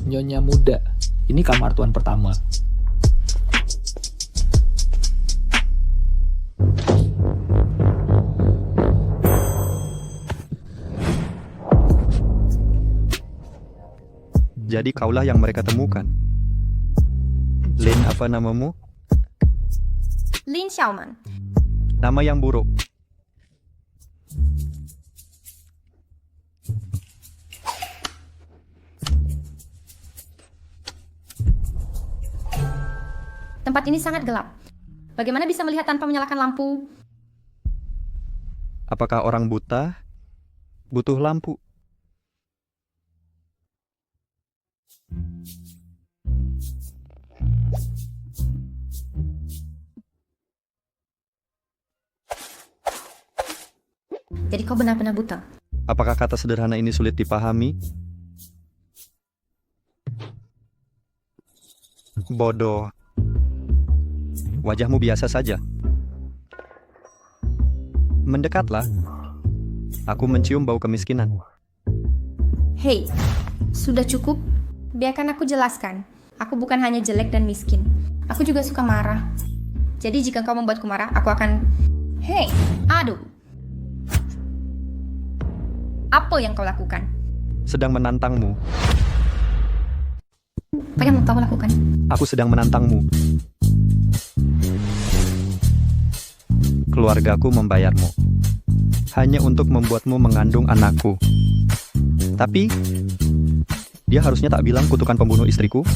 Nyonya muda, ini kamar tuan pertama. Jadi kaulah yang mereka temukan. Lin, apa namamu? Lin Xiaoman. Nama yang buruk. Tempat ini sangat gelap. Bagaimana bisa melihat tanpa menyalakan lampu? Apakah orang buta butuh lampu? Jadi kau benar-benar buta. Apakah kata sederhana ini sulit dipahami? Bodoh. Wajahmu biasa saja. Mendekatlah. Aku mencium bau kemiskinan. Hei, sudah cukup? Biarkan aku jelaskan. Aku bukan hanya jelek dan miskin. Aku juga suka marah. Jadi jika kau membuatku marah, aku akan... Hei, aduh. Apa yang kau lakukan? Sedang menantangmu. Apa yang kau lakukan? Aku sedang menantangmu. Keluargaku membayarmu hanya untuk membuatmu mengandung anakku. Tapi dia harusnya tak bilang kutukan pembunuh istriku.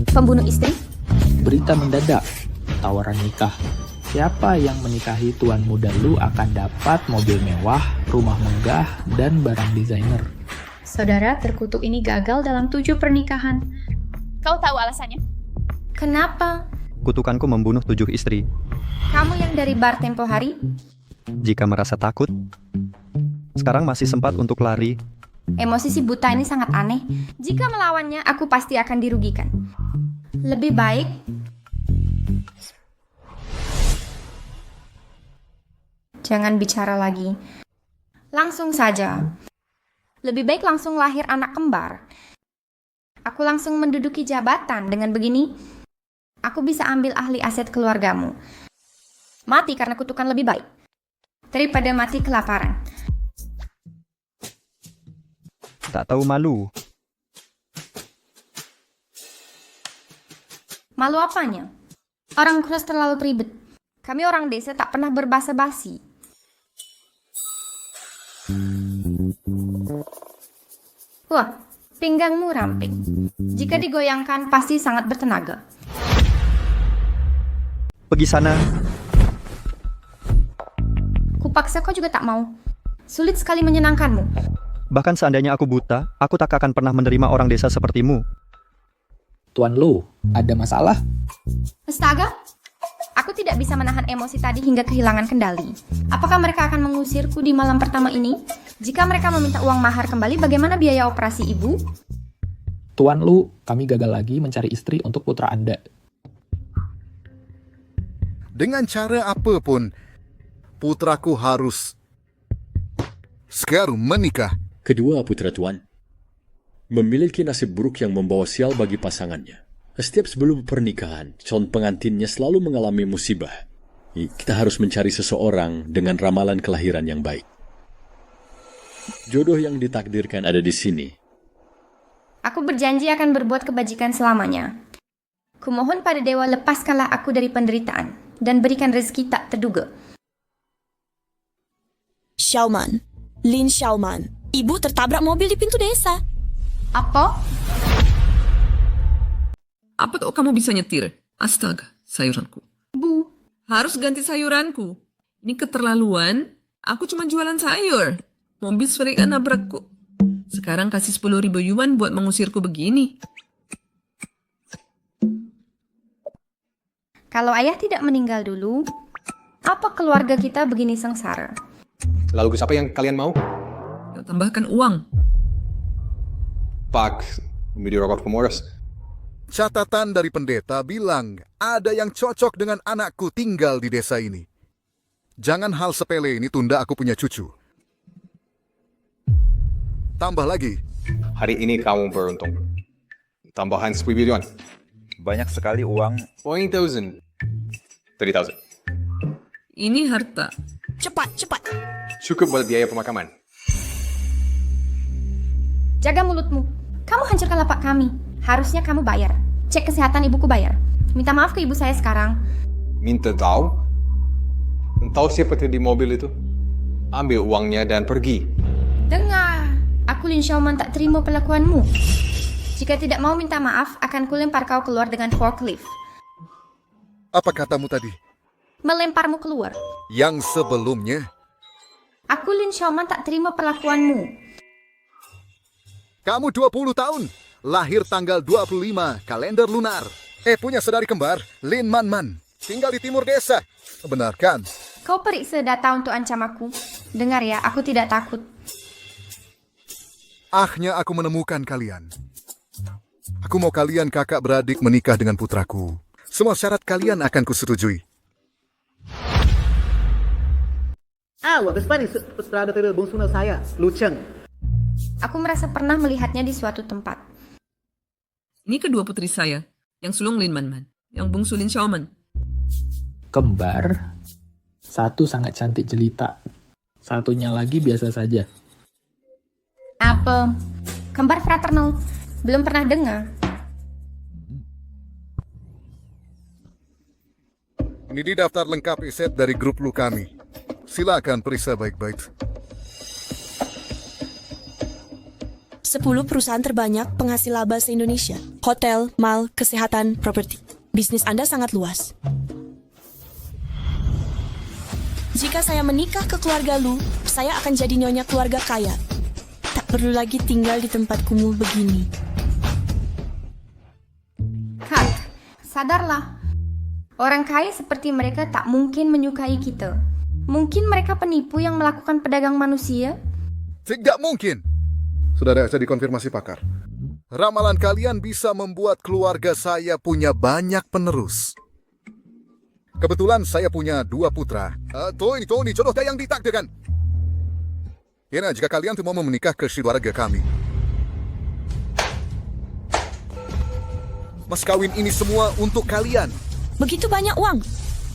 Pembunuh istri? Berita mendadak, tawaran nikah. Siapa yang menikahi tuan muda lu akan dapat mobil mewah, rumah megah, dan barang desainer. Saudara terkutuk ini gagal dalam 7 pernikahan. Kau tahu alasannya? Kenapa? Kutukanku membunuh 7 istri. Kamu yang dari bar tempo hari? Jika merasa takut, sekarang masih sempat untuk lari. Emosi si buta ini sangat aneh. Jika melawannya, aku pasti akan dirugikan. Lebih baik... Jangan bicara lagi. Langsung saja. Lebih baik langsung lahir anak kembar. Aku langsung menduduki jabatan. Dengan begini, aku bisa ambil ahli aset keluargamu. Mati karena kutukan lebih baik daripada mati kelaparan. Tak tahu malu. Malu apanya? Orang keras terlalu ribet. Kami orang desa tak pernah berbasa-basi. Wah, pinggangmu ramping. Jika digoyangkan pasti sangat bertenaga. Pergi sana. Kupaksa kau juga tak mau. Sulit sekali menyenangkanmu. Bahkan seandainya aku buta, aku tak akan pernah menerima orang desa sepertimu. Tuan lu, ada masalah? Astaga, aku tidak bisa menahan emosi tadi hingga kehilangan kendali. Apakah mereka akan mengusirku di malam pertama ini? Jika mereka meminta uang mahar kembali, bagaimana biaya operasi ibu? Tuan lu, kami gagal lagi mencari istri untuk putra Anda. Dengan cara apapun, putraku harus sekarang menikah. Kedua putra tuan memiliki nasib buruk yang membawa sial bagi pasangannya. Setiap sebelum pernikahan, calon pengantinnya selalu mengalami musibah. Kita harus mencari seseorang dengan ramalan kelahiran yang baik. Jodoh yang ditakdirkan ada di sini. Aku berjanji akan berbuat kebajikan selamanya. Kumohon pada dewa lepaskanlah aku dari penderitaan dan berikan rezeki tak terduga. Xiaoman, Lin Xiaoman, ibu tertabrak mobil di pintu desa. Apa? Apa tuh kamu bisa nyetir? Astaga, sayuranku. Bu, Harus ganti sayuranku. Ini keterlaluan. Aku cuma jualan sayur. Mobil sering nabrakku. Sekarang kasih 10.000 yuan buat mengusirku begini. kalau ayah tidak meninggal dulu, apa keluarga kita begini sengsara? Lalu siapa yang kalian mau? Tambahkan uang. Pak, Midi Robert Pemoras. Catatan dari pendeta bilang ada yang cocok dengan anakku tinggal di desa ini. Jangan hal sepele ini tunda aku punya cucu. Tambah lagi, Hari ini kamu beruntung. Tambahan 10 yuan. Banyak sekali uang. 20,000. 30,000. Ini harta. Cepat, cepat. Cukup buat biaya pemakaman. Jaga mulutmu. Kamu hancurkan lapak kami. Harusnya kamu bayar. Cek kesehatan ibuku bayar. Minta maaf ke ibu saya sekarang. Minta tahu? Tahu siapa di mobil itu? Ambil uangnya dan pergi. Dengar, aku Lin Xiaoman tak terima perlakuanmu. Jika tidak mau minta maaf, akan kulempar kau keluar dengan forklift. Apa katamu tadi? Melemparmu keluar. Yang sebelumnya? Aku Lin Xiaoman tak terima perlakuanmu. Kamu 20 tahun. Lahir tanggal 25, kalender lunar. Punya saudari kembar, Lin Man Man. Tinggal di timur desa. Benar kan? Kau periksa data untuk ancam aku. Dengar ya, aku tidak takut. Akhirnya aku menemukan kalian. Aku mau kalian kakak beradik menikah dengan putraku. Semua syarat kalian akan kusetujui. 我的伴侣是putra dari bungsu saya, Lu Cheng. Aku merasa pernah melihatnya di suatu tempat. Ini kedua putri saya. Yang sulung Lin Man Man. Yang bungsu Lin Xiaoman. Kembar. Satu sangat cantik jelita. Satunya lagi biasa saja. Apa? Kembar fraternal. Belum pernah dengar. Ini di daftar lengkap iset dari grup lu kami. Silakan periksa baik-baik. 10 perusahaan terbanyak penghasil laba se-Indonesia. Hotel, mall, kesehatan, properti. Bisnis Anda sangat luas. Jika saya menikah ke keluarga Lu, saya akan jadi nyonya keluarga kaya. Tak perlu lagi tinggal di tempat kumuh begini. Kak, sadarlah. Orang kaya seperti mereka tak mungkin menyukai kita. Mungkin mereka penipu yang melakukan pedagang manusia? Tidak mungkin. Sudah ada dikonfirmasi pakar. Ramalan kalian bisa membuat keluarga saya punya banyak penerus. Kebetulan saya punya 2 putra. Tuh ini jodoh yang ditakdirkan. Ya, jika kalian tuh mau menikah ke keluarga kami. Mas kawin ini semua untuk kalian. Begitu banyak uang.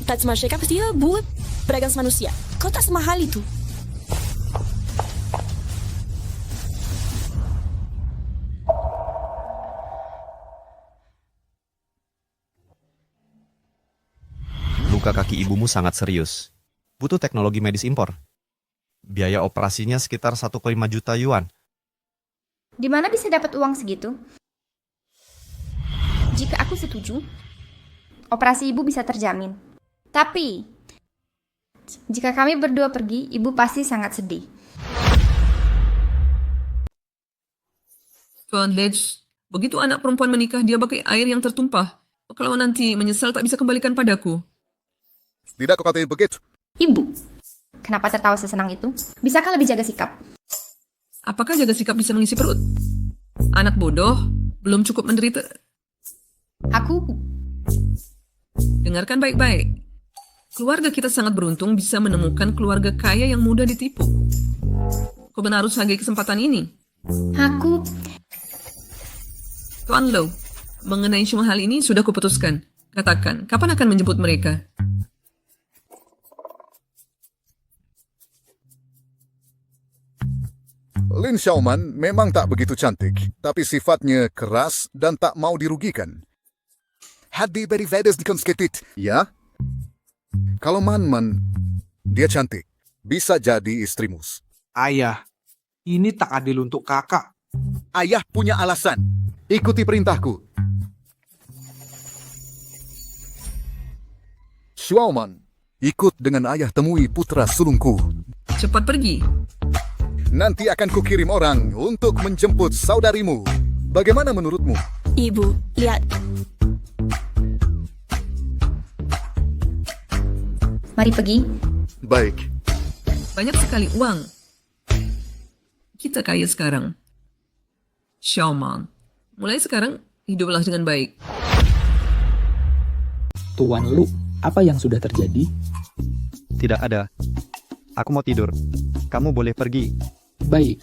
Taj Mahal pasti buat pedagang manusia. Kau tak semahal itu. Luka kaki ibumu sangat serius. Butuh teknologi medis impor. Biaya operasinya sekitar 1,5 juta yuan. Di mana bisa dapat uang segitu? Jika aku setuju, operasi ibu bisa terjamin. Tapi, jika kami berdua pergi, ibu pasti sangat sedih. Tuan Ledge, begitu anak perempuan menikah, dia pakai air yang tertumpah. Kalau nanti menyesal tak bisa kembalikan padaku. Tidak kau katain begitu. Ibu, kenapa tertawa sesenang itu? Bisakah lebih jaga sikap? Apakah jaga sikap bisa mengisi perut? Anak bodoh, belum cukup menderita. Aku... Dengarkan baik-baik. Keluarga kita sangat beruntung bisa menemukan keluarga kaya yang mudah ditipu. Kau benar harus hargai kesempatan ini. Aku... Tuan Low, mengenai semua hal ini sudah kuputuskan. Katakan, kapan akan menjemput mereka? Lin Xiaoman memang tak begitu cantik, tapi sifatnya keras dan tak mau dirugikan. Hadi beri vedes dikonsketit, ya? Kalau Man, dia cantik, bisa jadi istrimu. Ayah, ini tak adil untuk kakak. Ayah punya alasan. Ikuti perintahku. Xiaoman, ikut dengan ayah temui putra sulungku. Cepat pergi. Nanti akan kukirim orang untuk menjemput saudarimu. Bagaimana menurutmu? Ibu, lihat. Mari pergi. Baik. Banyak sekali uang. Kita kaya sekarang. Xiaoman, mulai sekarang hiduplah dengan baik. Tuan Lu, apa yang sudah terjadi? Tidak ada. Aku mau tidur. Kamu boleh pergi. Baik.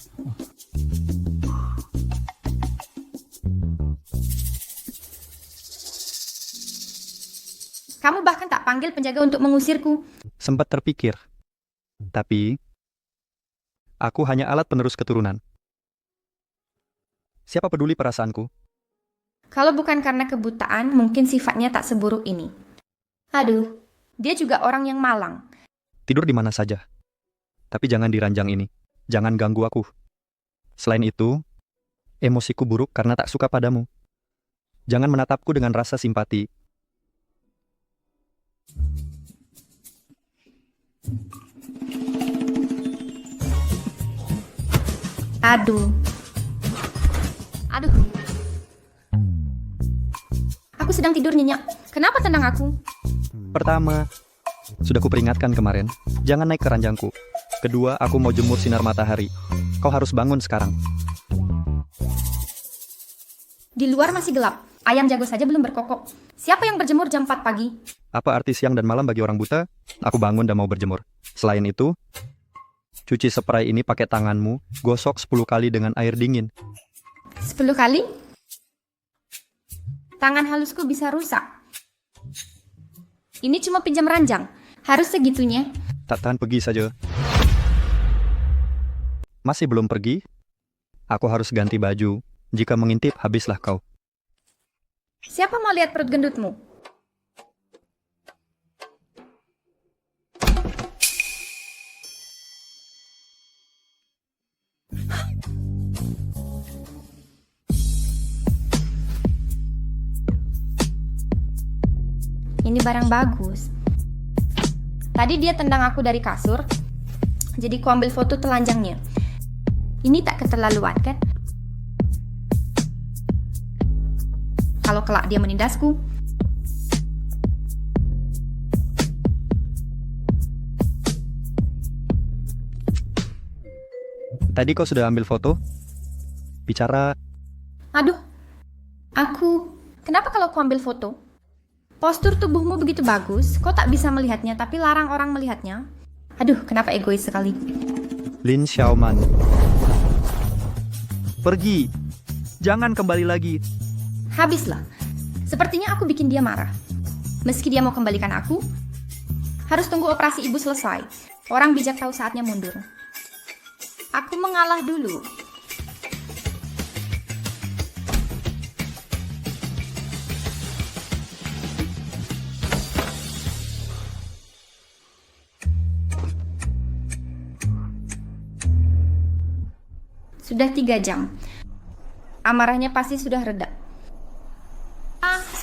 Kamu bahkan tak panggil penjaga untuk mengusirku. Sempat terpikir. Tapi, aku hanya alat penerus keturunan. Siapa peduli perasaanku? Kalau bukan karena kebutaan, mungkin sifatnya tak seburuk ini. Aduh, dia juga orang yang malang. Tidur di mana saja. Tapi jangan di ranjang ini. Jangan ganggu aku. Selain itu, emosiku buruk karena tak suka padamu. Jangan menatapku dengan rasa simpati. Aduh. Aku sedang tidur nyenyak. Kenapa tendang aku? Pertama, sudah kuperingatkan kemarin, jangan naik ke ranjangku. Kedua, aku mau jemur sinar matahari. Kau harus bangun sekarang. Di luar masih gelap. Ayam jago saja belum berkokok. Siapa yang berjemur jam 4 pagi? Apa arti siang dan malam bagi orang buta? Aku bangun dan mau berjemur. Selain itu, cuci spray ini pakai tanganmu, gosok 10 kali dengan air dingin. 10 kali? Tangan halusku bisa rusak. Ini cuma pinjam ranjang. Harus segitunya. Tak tahan pergi saja. Masih belum pergi? Aku harus ganti baju. Jika mengintip, habislah kau. Siapa mau lihat perut gendutmu? Ini barang bagus. Tadi dia tendang aku dari kasur, jadi ku ambil foto telanjangnya. Ini tak keterlaluan kan? Kalau kelak dia menindasku. Tadi kau sudah ambil foto? Bicara. Aduh, kenapa kalau ku ambil foto? Postur tubuhmu begitu bagus, kau tak bisa melihatnya tapi larang orang melihatnya. Aduh, kenapa egois sekali. Lin Xiaoman. Pergi. Jangan kembali lagi. Habislah. Sepertinya aku bikin dia marah. Meski dia mau kembalikan aku, harus tunggu operasi ibu selesai. Orang bijak tahu saatnya mundur. Aku mengalah dulu. Sudah 3 jam. Amarahnya pasti sudah reda.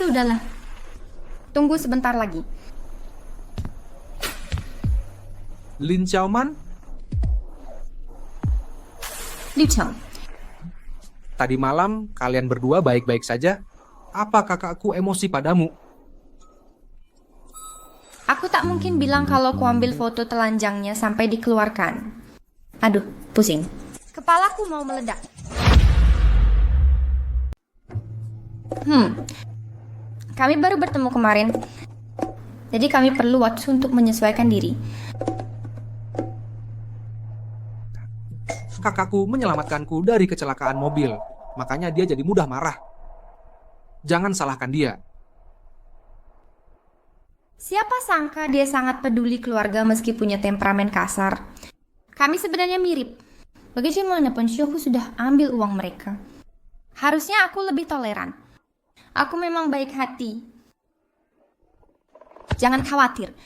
Sudahlah. Tunggu sebentar lagi. Lin Xiaoman, Liu Cheng, tadi malam kalian berdua baik-baik saja. Apa kakakku emosi padamu? aku tak mungkin bilang kalau ku ambil foto telanjangnya sampai dikeluarkan. Aduh, pusing. Kepalaku mau meledak. Kami baru bertemu kemarin. Jadi kami perlu waktu untuk menyesuaikan diri. Kakakku menyelamatkanku dari kecelakaan mobil. Makanya dia jadi mudah marah. Jangan salahkan dia. Siapa sangka dia sangat peduli keluarga meski punya temperamen kasar. Kami sebenarnya mirip. Bagaimanapun Syuhu sudah ambil uang mereka. Harusnya aku lebih toleran. Aku memang baik hati. Jangan khawatir.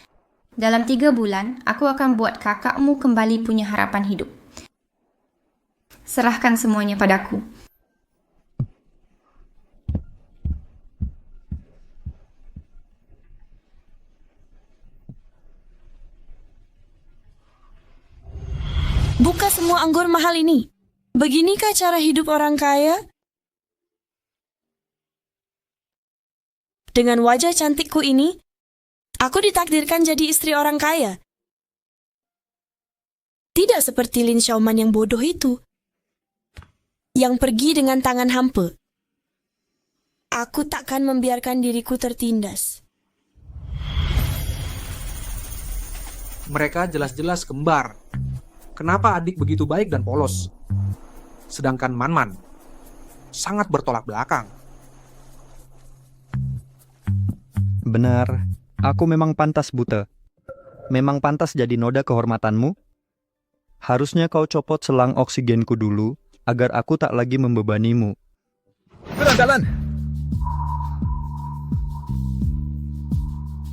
Dalam 3 bulan, aku akan buat kakakmu kembali punya harapan hidup. Serahkan semuanya padaku. Buka semua anggur mahal ini. Beginikah cara hidup orang kaya? Dengan wajah cantikku ini, aku ditakdirkan jadi istri orang kaya. Tidak seperti Lin Xiaoman yang bodoh itu, yang pergi dengan tangan hampa. Aku takkan membiarkan diriku tertindas. Mereka jelas-jelas kembar. Kenapa adik begitu baik dan polos? Sedangkan Man sangat bertolak belakang. Benar, Aku memang pantas buta. Memang pantas jadi noda kehormatanmu. Harusnya kau copot selang oksigenku dulu, agar aku tak lagi membebanimu. Berandalan!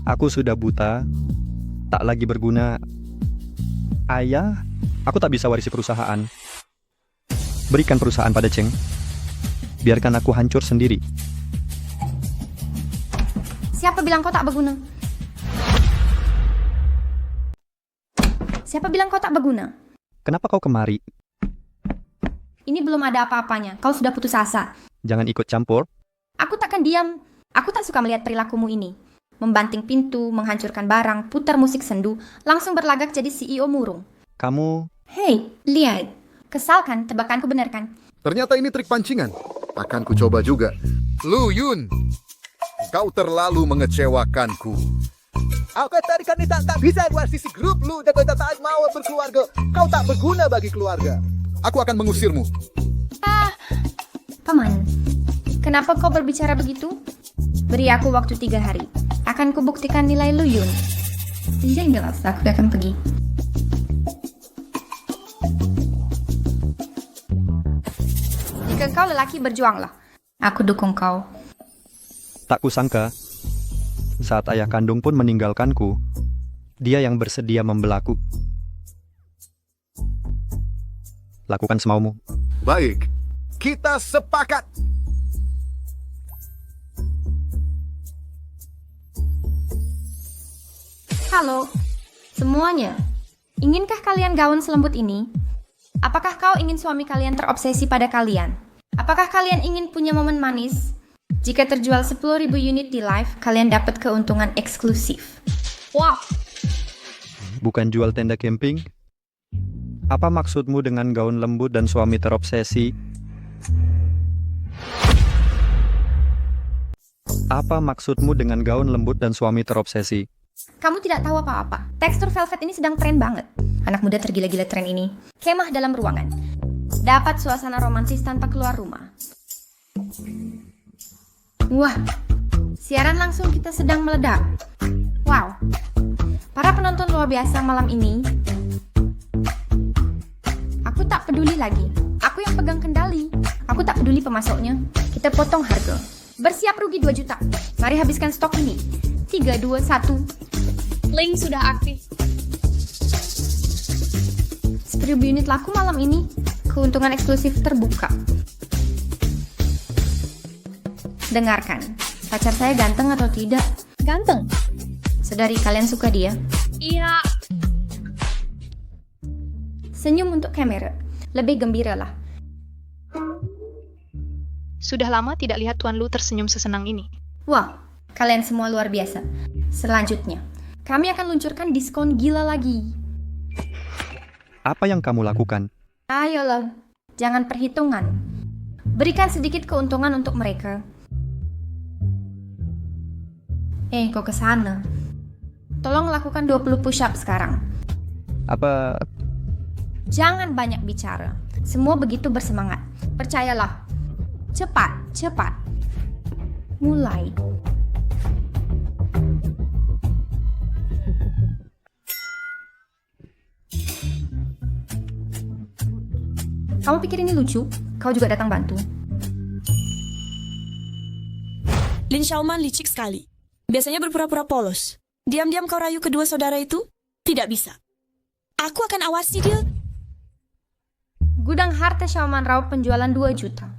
Aku sudah buta, tak lagi berguna. Ayah, aku tak bisa warisi perusahaan. Berikan perusahaan pada Cheng. Biarkan aku hancur sendiri. Siapa bilang kau tak berguna? Siapa bilang kau tak berguna? Kenapa kau kemari? Ini belum ada apa-apanya. Kau sudah putus asa. Jangan ikut campur. Aku takkan diam. Aku tak suka melihat perilakumu ini. Membanting pintu, menghancurkan barang, putar musik sendu, langsung berlagak jadi CEO murung. Kamu... Hei, lihat. Kesal kan? Tebakanku benar kan? Ternyata ini trik pancingan. Akan ku coba juga. Lu Yun, kau terlalu mengecewakanku. Aku tadi kan tak bisa buat sisi grup lu dan kau tak mau berkeluarga. Kau tak berguna bagi keluarga. Aku akan mengusirmu. Paman, kenapa kau berbicara begitu? Beri aku waktu 3 hari. Akan kubuktikan nilai lu, Yun. Yang jelas, aku akan pergi. Jika kau lelaki, berjuanglah. Aku dukung kau. Tak kusangka, saat ayah kandung pun meninggalkanku, dia yang bersedia membelaku. Lakukan semaumu. Baik, kita sepakat. Halo, semuanya. Inginkah kalian gaun selembut ini? Apakah kau ingin suami kalian terobsesi pada kalian? Apakah kalian ingin punya momen manis? Jika terjual 10.000 unit di live, kalian dapat keuntungan eksklusif. Wow! Bukan jual tenda camping? Apa maksudmu dengan gaun lembut dan suami terobsesi? Apa maksudmu dengan gaun lembut dan suami terobsesi? Kamu tidak tahu apa-apa. Tekstur velvet ini sedang tren banget. Anak muda tergila-gila tren ini. Kemah dalam ruangan. Dapat suasana romantis tanpa keluar rumah. Wah, siaran langsung kita sedang meledak. Wow, para penonton luar biasa malam ini. Aku tak peduli lagi. Aku yang pegang kendali. Aku tak peduli pemasoknya. Kita potong harga. Bersiap rugi 2 juta. Mari habiskan stok ini. 3, 2, 1. Link sudah aktif. 10.000 unit laku malam ini. Keuntungan eksklusif terbuka. Dengarkan, pacar saya ganteng atau tidak? Ganteng. Saudari, kalian suka dia? Iya. Senyum untuk kamera. Lebih gembira lah. Sudah lama tidak lihat Tuan Lu tersenyum sesenang ini. Wah, kalian semua luar biasa. Selanjutnya, kami akan luncurkan diskon gila lagi. Apa yang kamu lakukan? Ayolah, jangan perhitungan. Berikan sedikit keuntungan untuk mereka. Kok ke sana? Tolong lakukan 20 push-up sekarang. Apa... Jangan banyak bicara. Semua begitu bersemangat. Percayalah. Cepat, cepat. Mulai. Kamu pikir ini lucu? Kau juga datang bantu. Lin Xiaoman licik sekali. Biasanya berpura-pura polos. Diam-diam kau rayu kedua saudara itu? Tidak bisa. Aku akan awasi dia. Gudang harta Xiaoman raup penjualan 2 juta.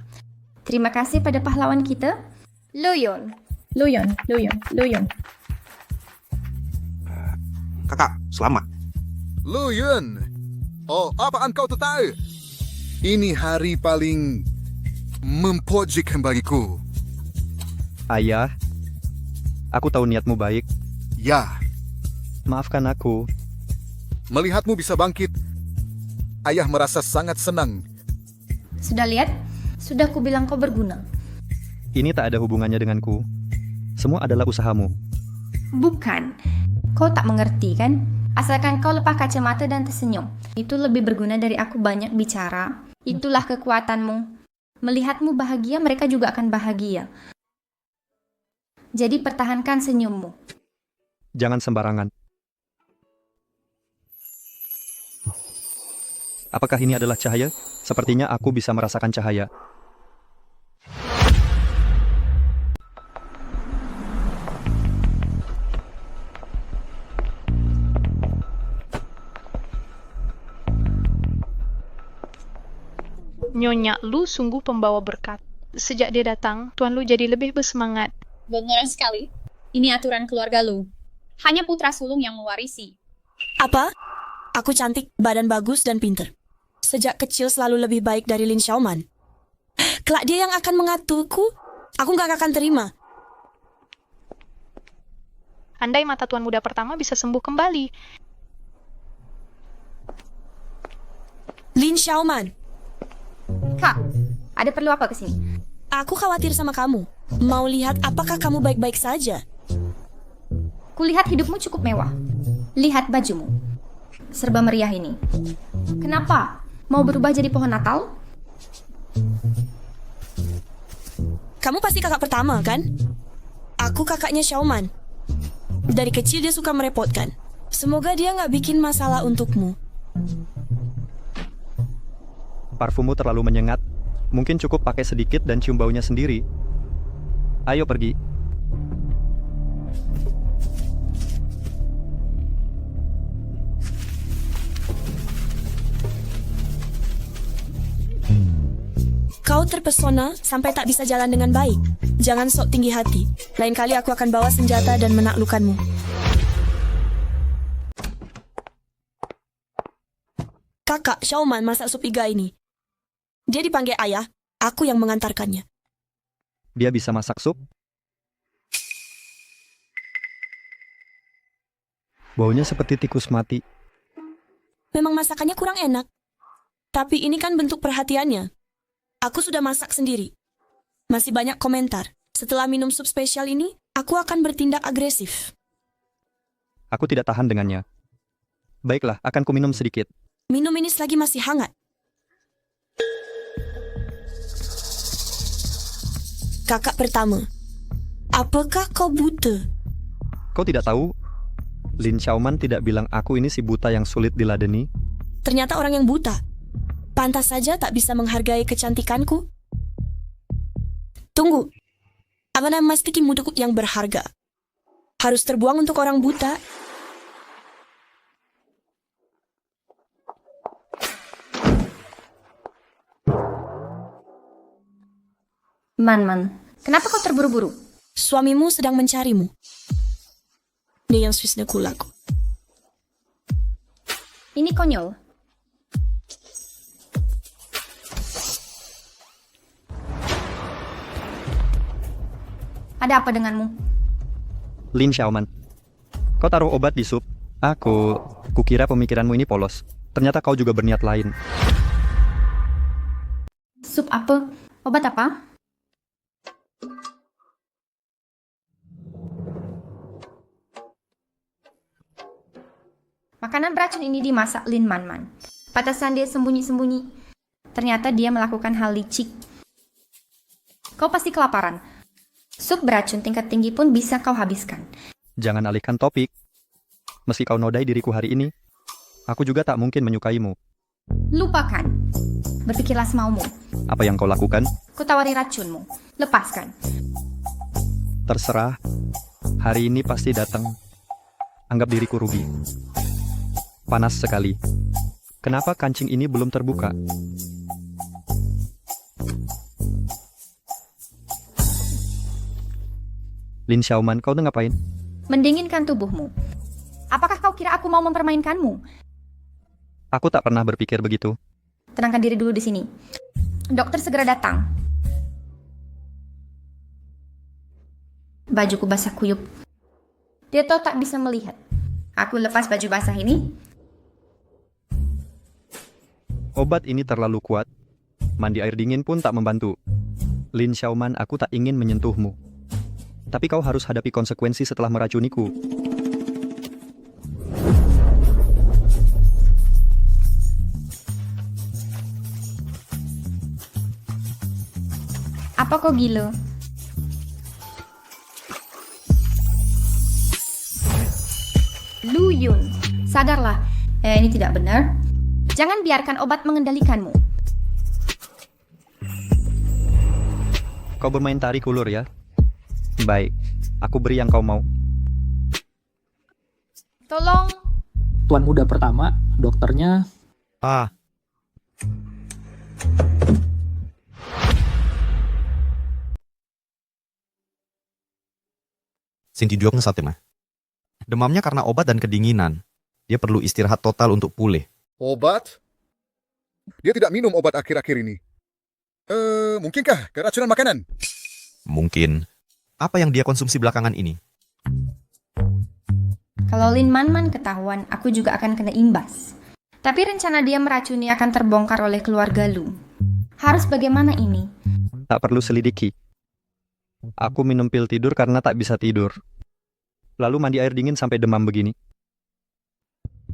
Terima kasih pada pahlawan kita, Luyon. Luyon. Kakak, selamat. Lu Yun, oh apaan kau tahu? Ini hari paling mempojikkan bagiku. Ayah, aku tahu niatmu baik. Ya, Maafkan aku. melihatmu bisa bangkit, ayah merasa sangat senang. Sudah lihat? Sudah kubilang kau berguna. Ini tak ada hubungannya denganku. Semua adalah usahamu. Bukan. Kau tak mengerti kan? Asalkan kau lepas kacamata dan tersenyum. Itu lebih berguna dari aku banyak bicara. Itulah kekuatanmu. Melihatmu bahagia, mereka juga akan bahagia. Jadi pertahankan senyummu. Jangan sembarangan. Apakah ini adalah cahaya? Sepertinya aku bisa merasakan cahaya. Nyonya Lu sungguh pembawa berkat. Sejak dia datang, Tuan Lu jadi lebih bersemangat. Benar sekali. Ini aturan keluarga Lu. Hanya putra sulung yang mewarisi. Apa? Aku cantik, badan bagus, dan pinter. Sejak kecil selalu lebih baik dari Lin Xiaoman. Kelak dia yang akan mengaturku, aku nggak akan terima. Andai mata Tuan Muda pertama bisa sembuh kembali. Lin Xiaoman. Kak, ada perlu apa kesini? Aku khawatir sama kamu. Mau lihat apakah kamu baik-baik saja. Kulihat hidupmu cukup mewah. Lihat bajumu. Serba meriah ini. Kenapa? Mau berubah jadi pohon Natal? Kamu pasti kakak pertama, kan? Aku kakaknya Xiaoman. Dari kecil dia suka merepotkan. Semoga dia nggak bikin masalah untukmu. Parfummu terlalu menyengat. Mungkin cukup pakai sedikit dan cium baunya sendiri. Ayo pergi. Kau terpesona sampai tak bisa jalan dengan baik. Jangan sok tinggi hati. Lain kali aku akan bawa senjata dan menaklukkanmu. Kakak Xiaoman masak sup iga ini. Dia dipanggil ayah, aku yang mengantarkannya. Dia bisa masak sup? Baunya seperti tikus mati. Memang masakannya kurang enak. Tapi ini kan bentuk perhatiannya. Aku sudah masak sendiri. Masih banyak komentar. Setelah minum sup spesial ini, aku akan bertindak agresif. Aku tidak tahan dengannya. Baiklah, akan kuminum sedikit. Minum ini selagi masih hangat. Kakak pertama, apakah kau buta? Kau tidak tahu? Lin Xiaoman tidak bilang aku ini si buta yang sulit diladeni. Ternyata orang yang buta. Pantas saja tak bisa menghargai kecantikanku. Tunggu. Apa nama mastiki mudaku yang berharga? Harus terbuang untuk orang buta. Man, kenapa kau terburu-buru? Suamimu sedang mencarimu. Ini yang Swissnya kulaku. Ini konyol. Ada apa denganmu? Lin Xiaoman, kau taruh obat di sup. Kukira pemikiranmu ini polos. Ternyata kau juga berniat lain. Sup apa? Obat apa? Makanan beracun ini dimasak Lin Man. Pantasan dia sembunyi-sembunyi. Ternyata dia melakukan hal licik. Kau pasti kelaparan. Sup beracun tingkat tinggi pun bisa kau habiskan. Jangan alihkan topik. Meski kau nodai diriku hari ini, aku juga tak mungkin menyukaimu. Lupakan. Berpikirlah semaumu. Apa yang kau lakukan? Kutawari racunmu. Lepaskan. Terserah. Hari ini pasti datang. Anggap diriku rugi. Panas sekali. Kenapa kancing ini belum terbuka? Lin Xiaoman, kau tuh ngapain? Mendinginkan tubuhmu. Apakah kau kira aku mau mempermainkanmu? Aku tak pernah berpikir begitu. Tenangkan diri dulu di sini. Dokter segera datang. Bajuku basah kuyup. Dia tahu tak bisa melihat. Aku lepas baju basah ini. Obat ini terlalu kuat. Mandi air dingin pun tak membantu. Lin Xiaoman, aku tak ingin menyentuhmu. Tapi kau harus hadapi konsekuensi setelah meracuniku. Apa kau gila? Lu Yun, sadarlah. Ini tidak benar. Jangan biarkan obat mengendalikanmu. Kau bermain tarik ulur ya? Baik, aku beri yang kau mau. Tolong. Tuan muda pertama, dokternya... Sintiduak ngesate mah. Demamnya karena obat dan kedinginan. Dia perlu istirahat total untuk pulih. Obat? Dia tidak minum obat akhir-akhir ini. Mungkinkah keracunan makanan? Mungkin. Apa yang dia konsumsi belakangan ini? Kalau Lin Man ketahuan, aku juga akan kena imbas. Tapi rencana dia meracuni akan terbongkar oleh keluarga Lu. Harus bagaimana ini? Tak perlu selidiki. Aku minum pil tidur karena tak bisa tidur. Lalu mandi air dingin sampai demam begini.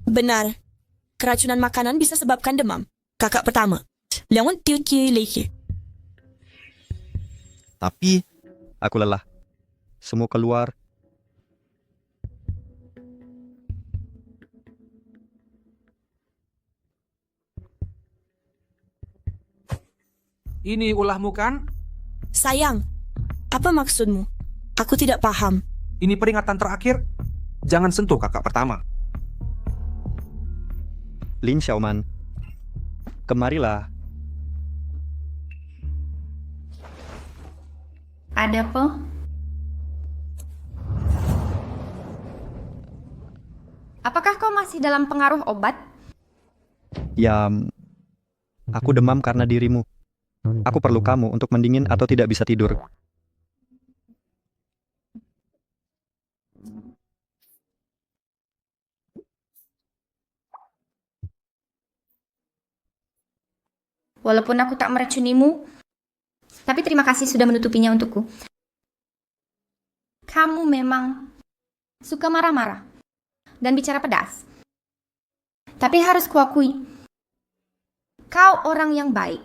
Benar. Keracunan makanan bisa sebabkan demam. Kakak pertama. Tapi... Aku lelah. Semua keluar. Ini ulahmu kan? Sayang, apa maksudmu? Aku tidak paham. Ini peringatan terakhir. Jangan sentuh kakak pertama. Lin Xiaoman, kemarilah. Ada apa? Apakah kau masih dalam pengaruh obat? Ya, aku demam karena dirimu. Aku perlu kamu untuk mendingin atau tidak bisa tidur. Walaupun aku tak meracunimu, tapi terima kasih sudah menutupinya untukku. Kamu memang suka marah-marah dan bicara pedas. Tapi harus kuakui, kau orang yang baik.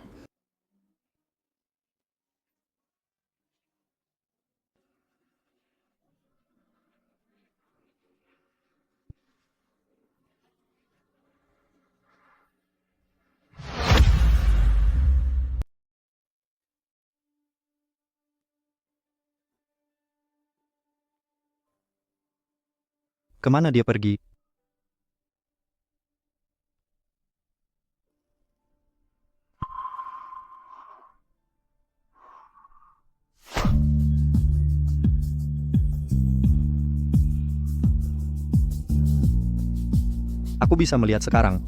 Kemana dia pergi? Aku bisa melihat sekarang.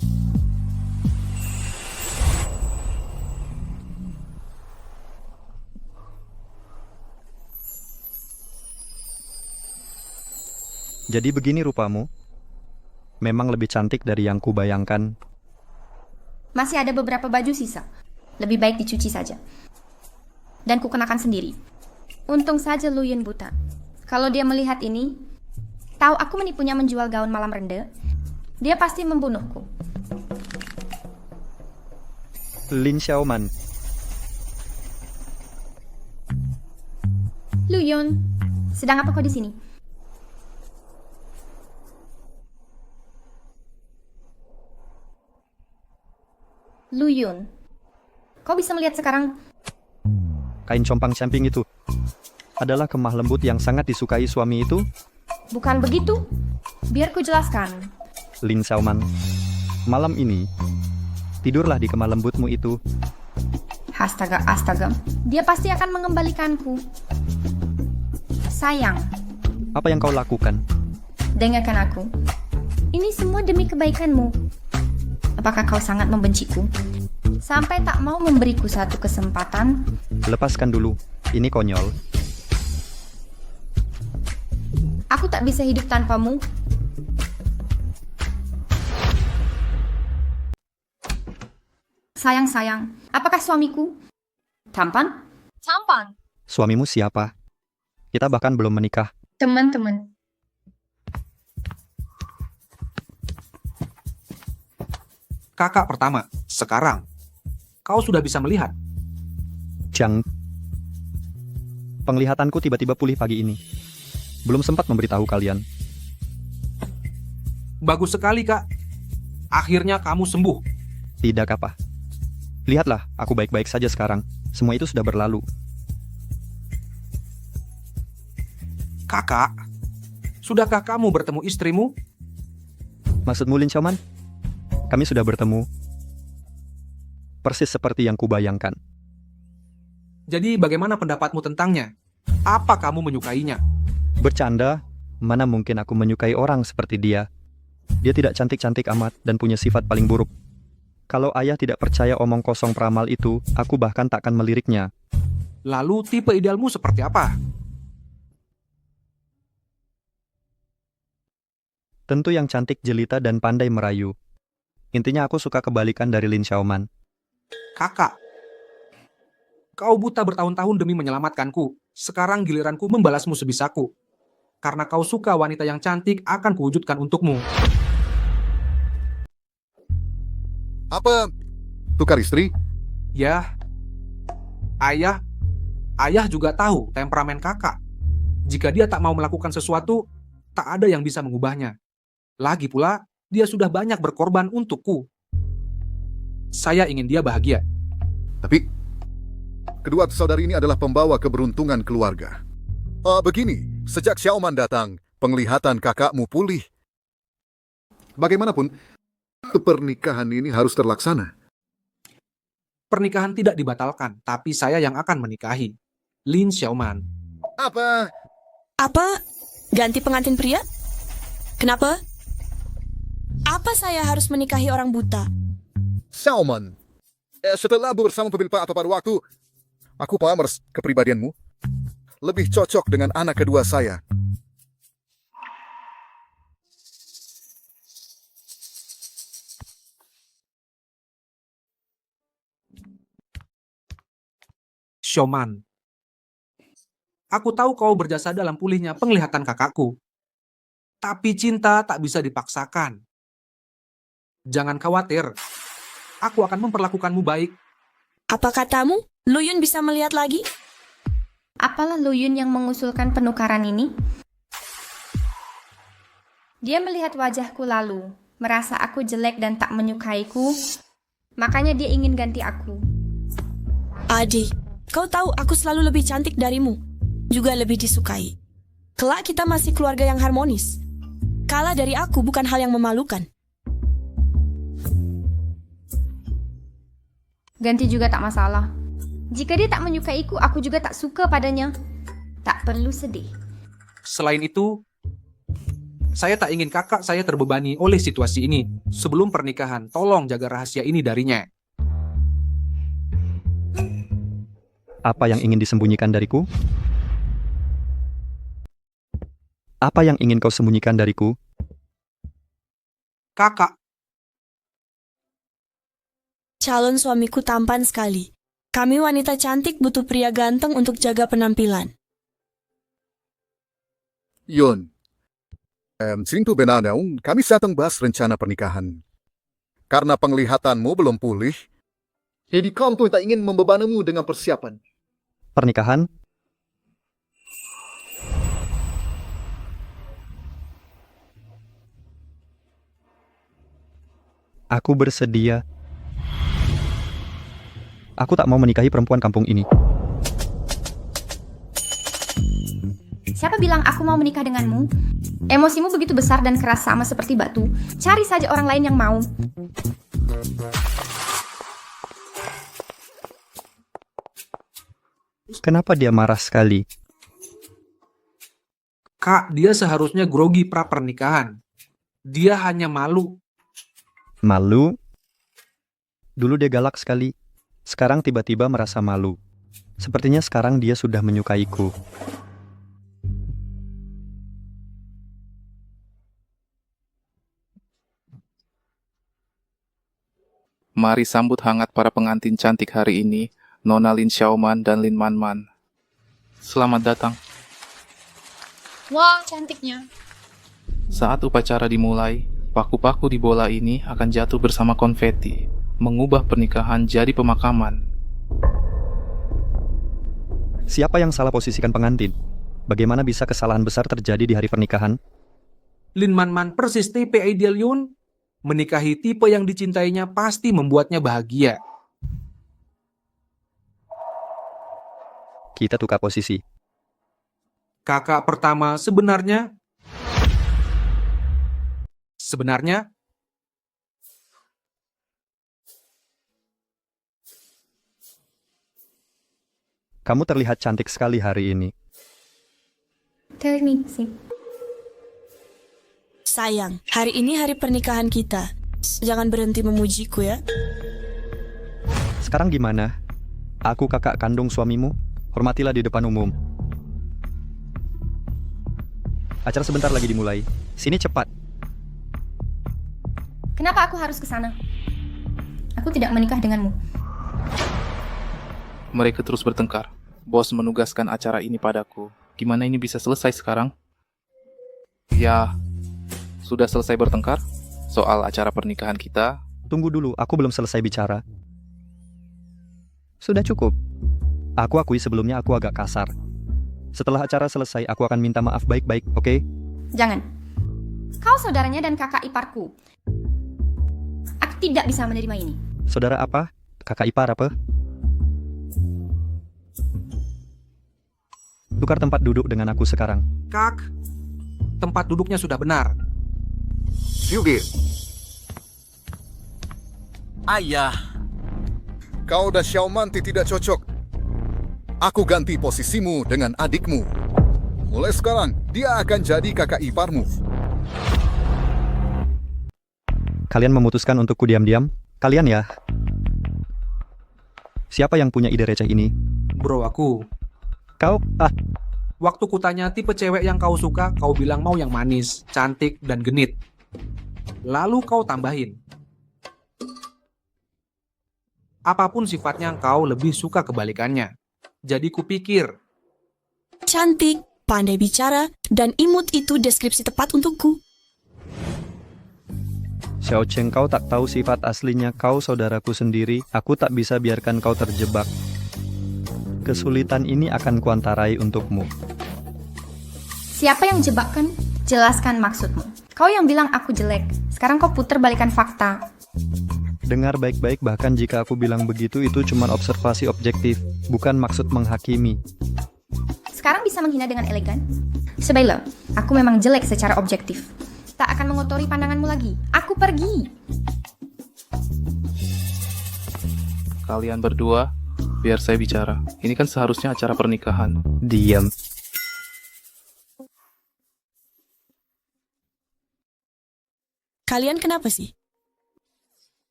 Jadi begini rupamu. Memang lebih cantik dari yang kubayangkan. Masih ada beberapa baju sisa. Lebih baik dicuci saja. Dan kukenakan sendiri. Untung saja Lu Yun buta. Kalau dia melihat ini, tahu aku menipunya menjual gaun malam rende, dia pasti membunuhku. Lin Xiaoman. Lu Yun, sedang apa kau di sini? Lu Yun, kau bisa melihat sekarang? Kain compang camping itu adalah kemah lembut yang sangat disukai suami itu? Bukan begitu. Biar ku jelaskan. Lin Xiaoman, malam ini tidurlah di kemah lembutmu itu. Astaga, astaga. Dia pasti akan mengembalikanku. Sayang. Apa yang kau lakukan? Dengarkan aku. Ini semua demi kebaikanmu. Apakah kau sangat membenciku? Sampai tak mau memberiku satu kesempatan? Lepaskan dulu. Ini konyol. Aku tak bisa hidup tanpamu. Sayang, apakah suamiku tampan? Tampan. Suamimu siapa? Kita bahkan belum menikah. Teman-teman. Kakak pertama, sekarang. Kau sudah bisa melihat. Jiang, penglihatanku tiba-tiba pulih pagi ini. Belum sempat memberitahu kalian. Bagus sekali, Kak. Akhirnya kamu sembuh. Tidak apa. Lihatlah, aku baik-baik saja sekarang. Semua itu sudah berlalu. Kakak, sudahkah kamu bertemu istrimu? Maksudmu Lin Xiaoman? Kami sudah bertemu. Persis seperti yang kubayangkan. Jadi bagaimana pendapatmu tentangnya? Apa kamu menyukainya? Bercanda, mana mungkin aku menyukai orang seperti dia. Dia tidak cantik-cantik amat dan punya sifat paling buruk. Kalau ayah tidak percaya omong kosong peramal itu, aku bahkan takkan meliriknya. Lalu tipe idealmu seperti apa? Tentu yang cantik, jelita, dan pandai merayu. Intinya aku suka kebalikan dari Lin Xiaoman. Kakak, kau buta bertahun-tahun demi menyelamatkanku. Sekarang giliranku membalasmu sebisaku. Karena kau suka wanita yang cantik, akan kuwujudkan untukmu. Apa? Tukar istri? Ya, ayah juga tahu temperamen kakak. Jika dia tak mau melakukan sesuatu, tak ada yang bisa mengubahnya. Lagi pula, dia sudah banyak berkorban untukku. Saya ingin dia bahagia. Tapi, kedua saudari ini adalah pembawa keberuntungan keluarga. Begini, sejak Xiaoman datang, penglihatan kakakmu pulih. Bagaimanapun, pernikahan ini harus terlaksana. Pernikahan tidak dibatalkan, tapi saya yang akan menikahi. Lin Xiaoman. Apa? Ganti pengantin pria? Kenapa? Apa saya harus menikahi orang buta? Xiaoman, setelah bersama pemilik Pak atau pada waktu, aku paham kepribadianmu. Lebih cocok dengan anak kedua saya. Xiaoman, aku tahu kau berjasa dalam pulihnya penglihatan kakakku. Tapi cinta tak bisa dipaksakan. Jangan khawatir, aku akan memperlakukanmu baik. Apa katamu? Luyun bisa melihat lagi? Apalah Luyun yang mengusulkan penukaran ini? Dia melihat wajahku lalu, merasa aku jelek dan tak menyukaiku, makanya dia ingin ganti aku. Adik, kau tahu aku selalu lebih cantik darimu, juga lebih disukai. Kelak kita masih keluarga yang harmonis. Kalah dari aku bukan hal yang memalukan. Ganti juga tak masalah. Jika dia tak menyukaiku, aku juga tak suka padanya. Tak perlu sedih. Selain itu, saya tak ingin kakak saya terbebani oleh situasi ini. Sebelum pernikahan, tolong jaga rahasia ini darinya. Apa yang ingin disembunyikan dariku? Apa yang ingin kau sembunyikan dariku? Kakak. Calon suamiku tampan sekali. Kami wanita cantik butuh pria ganteng untuk jaga penampilan. Yun, Sintu Benanaung, kami sedang bahas rencana pernikahan. Karena penglihatanmu belum pulih, jadi kamu tak ingin membebanimu dengan persiapan. Pernikahan? Aku bersedia. Aku tak mau menikahi perempuan kampung ini. Siapa bilang aku mau menikah denganmu? Emosimu begitu besar dan keras sama seperti batu. Cari saja orang lain yang mau. Kenapa dia marah sekali? Kak, dia seharusnya grogi pra pernikahan. Dia hanya malu. Malu? Dulu dia galak sekali. Sekarang tiba-tiba merasa malu. Sepertinya sekarang dia sudah menyukaiku. Mari sambut hangat para pengantin cantik hari ini, Nona Lin Xiaoman dan Lin Manman. Selamat datang. Wah, cantiknya. Saat upacara dimulai, paku-paku di bola ini akan jatuh bersama konfeti, mengubah pernikahan jadi pemakaman. Siapa yang salah posisikan pengantin? Bagaimana bisa kesalahan besar terjadi di hari pernikahan? Lin Man Man persis tipe ideal Yun. Menikahi tipe yang dicintainya pasti membuatnya bahagia. Kita tukar posisi. Kakak pertama sebenarnya Kamu terlihat cantik sekali hari ini. Terima kasih. Sayang, hari ini hari pernikahan kita. Jangan berhenti memujiku ya. Sekarang gimana? Aku kakak kandung suamimu. Hormatilah di depan umum. Acara sebentar lagi dimulai. Sini cepat. Kenapa aku harus ke sana? Aku tidak menikah denganmu. Mereka terus bertengkar. Bos menugaskan acara ini padaku. Gimana ini bisa selesai sekarang? Ya, sudah selesai bertengkar soal acara pernikahan kita. Tunggu dulu, aku belum selesai bicara. Sudah cukup. Aku akui sebelumnya aku agak kasar. Setelah acara selesai, aku akan minta maaf baik-baik, oke? Jangan. Kau saudaranya dan kakak iparku. Aku tidak bisa menerima ini. Saudara apa? Kakak ipar apa? Tukar tempat duduk dengan aku sekarang. Kak, tempat duduknya sudah benar. Yugi, Ayah. kau dan Xiaomanti tidak cocok. Aku ganti posisimu dengan adikmu. Mulai sekarang, dia akan jadi kakak iparmu. Kalian memutuskan untuk ku diam-diam? Kalian ya? Siapa yang punya ide receh ini? Bro, aku. Kau? Waktu kutanya tipe cewek yang kau suka, kau bilang mau yang manis, cantik, dan genit. Lalu kau tambahin. Apapun sifatnya, kau lebih suka kebalikannya. Jadi kupikir. Cantik, pandai bicara, dan imut itu deskripsi tepat untukku. Xiao Cheng, kau tak tahu sifat aslinya kau saudaraku sendiri. Aku tak bisa biarkan kau terjebak. Kesulitan ini akan kuantarai untukmu. Siapa yang jebakkan? Jelaskan maksudmu. Kau yang bilang aku jelek. Sekarang kau puter balikan fakta. Dengar baik-baik, bahkan jika aku bilang begitu, itu cuma observasi objektif, bukan maksud menghakimi. Sekarang bisa menghina dengan elegan? Sebaiknya, aku memang jelek secara objektif. Tak akan mengotori pandanganmu lagi. Aku pergi. Kalian berdua, biar saya bicara. Ini kan seharusnya acara pernikahan. Diam. Kalian kenapa sih?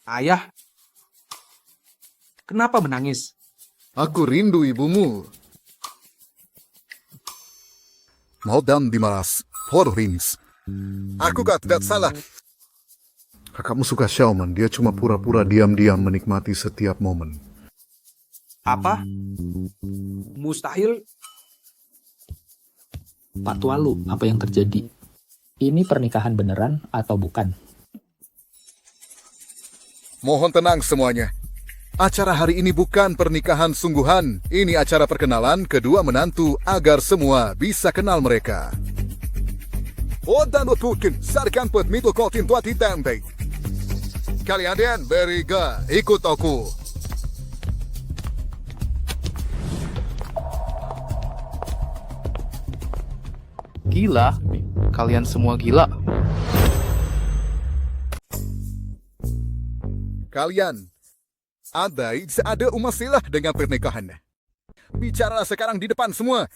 Ayah, kenapa menangis? Aku rindu ibumu. Modam dimalas, Rings. Aku gak tidak salah. Kakakmu suka Xiaoman, dia cuma pura-pura diam-diam menikmati setiap momen. Apa? Mustahil. Pak Tualu, apa yang terjadi? Ini pernikahan beneran atau bukan? Mohon tenang semuanya. Acara hari ini bukan pernikahan sungguhan. Ini acara perkenalan kedua menantu agar semua bisa kenal mereka. Odando Tukin, sarkan put mito kotin tuati tempe. Kalian beriga, ikut aku. Gila? Kalian semua gila? Kalian, ada umasilah dengan pernikahannya. Bicara sekarang di depan semua.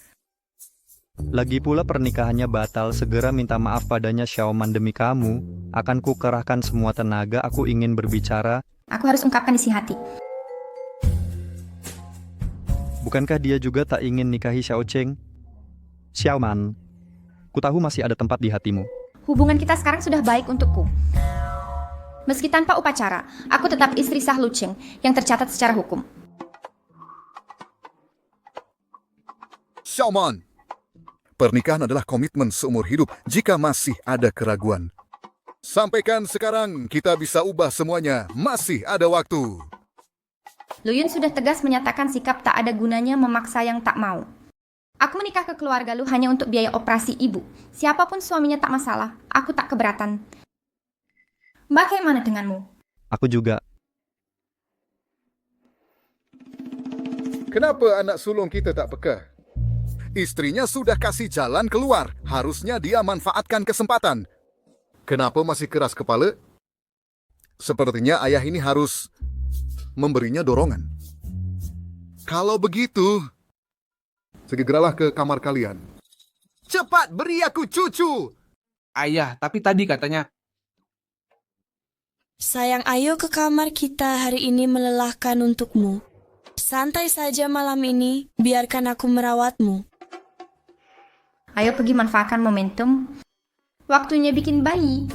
Lagi pula pernikahannya batal, segera minta maaf padanya Xiaoman demi kamu. Akan kukerahkan semua tenaga, aku ingin berbicara. Aku harus ungkapkan isi hati. Bukankah dia juga tak ingin nikahi Xiao Cheng? Xiaoman, ku tahu masih ada tempat di hatimu. Hubungan kita sekarang sudah baik untukku. Meski tanpa upacara, aku tetap istri sah Lu Cheng yang tercatat secara hukum. Xiaoman, pernikahan adalah komitmen seumur hidup jika masih ada keraguan. Sampaikan sekarang, kita bisa ubah semuanya. Masih ada waktu. Lu Yun sudah tegas menyatakan sikap tak ada gunanya memaksa yang tak mau. Aku menikah ke keluarga lu hanya untuk biaya operasi ibu. Siapapun suaminya tak masalah. Aku tak keberatan. Bagaimana denganmu? Aku juga. Kenapa anak sulung kita tak peka? Istrinya sudah kasih jalan keluar. Harusnya dia manfaatkan kesempatan. Kenapa masih keras kepala? Sepertinya ayah ini harus memberinya dorongan. Kalau begitu, segeralah ke kamar kalian. Cepat beri aku cucu! Ayah, tapi tadi katanya... Sayang, ayo ke kamar kita, hari ini melelahkan untukmu. Santai saja malam ini, biarkan aku merawatmu. Ayo pergi manfaatkan momentum. Waktunya bikin bayi.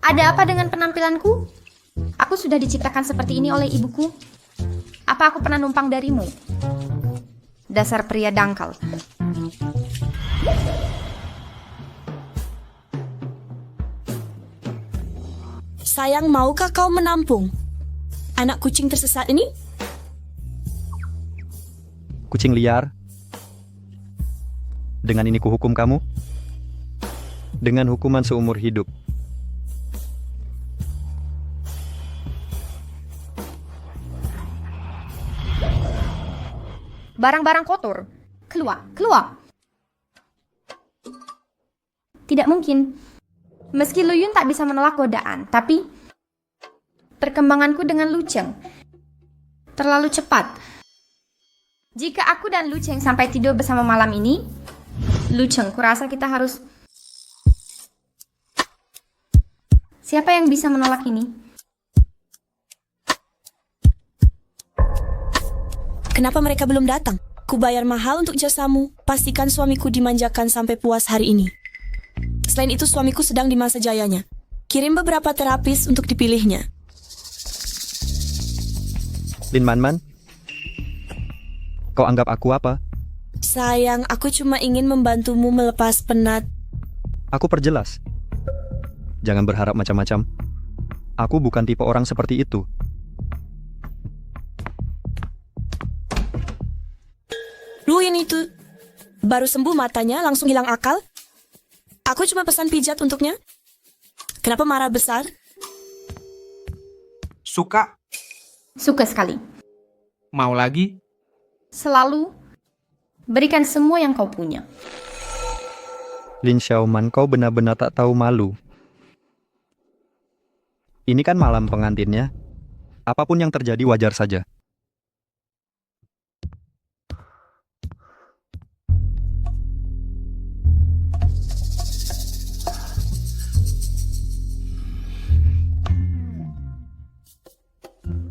Ada apa dengan penampilanku? Aku sudah diciptakan seperti ini oleh ibuku. Apa aku pernah numpang darimu? Dasar pria dangkal. Sayang, maukah kau menampung anak kucing tersesat ini? Kucing liar. Dengan ini kuhukum kamu. Dengan hukuman seumur hidup. Barang-barang kotor. Keluar, keluar. Tidak mungkin. Meski Lu Yun tak bisa menolak godaan, tapi perkembanganku dengan Lu Cheng terlalu cepat. Jika aku dan Lu Cheng sampai tidur bersama malam ini, Lu Cheng, kurasa kita harus... Siapa yang bisa menolak ini? Kenapa mereka belum datang? Ku bayar mahal untuk jasamu. Pastikan suamiku dimanjakan sampai puas hari ini. Selain itu, suamiku sedang di masa jayanya. Kirim beberapa terapis untuk dipilihnya. Lin Man-man, kau anggap aku apa? Sayang, aku cuma ingin membantumu melepas penat. Aku perjelas. Jangan berharap macam-macam. Aku bukan tipe orang seperti itu. Lu yang itu baru sembuh matanya langsung hilang akal. Aku cuma pesan pijat untuknya. Kenapa marah besar? Suka. Suka sekali. Mau lagi? Selalu berikan semua yang kau punya. Lin Xiaoman, kau benar-benar tak tahu malu. Ini kan malam pengantinnya. Apapun yang terjadi wajar saja.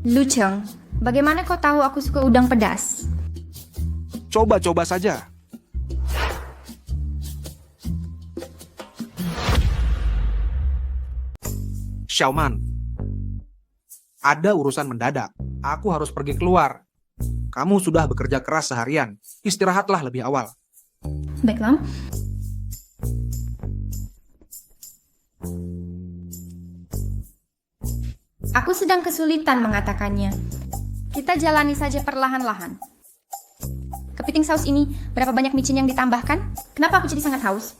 Lu Cheng, bagaimana kau tahu aku suka udang pedas? Coba-coba saja. Xiaoman, ada urusan mendadak. Aku harus pergi keluar. Kamu sudah bekerja keras seharian. Istirahatlah lebih awal. Baiklah. Aku sedang kesulitan mengatakannya. Kita jalani saja perlahan-lahan. Kepiting saus ini, berapa banyak micin yang ditambahkan? Kenapa aku jadi sangat haus?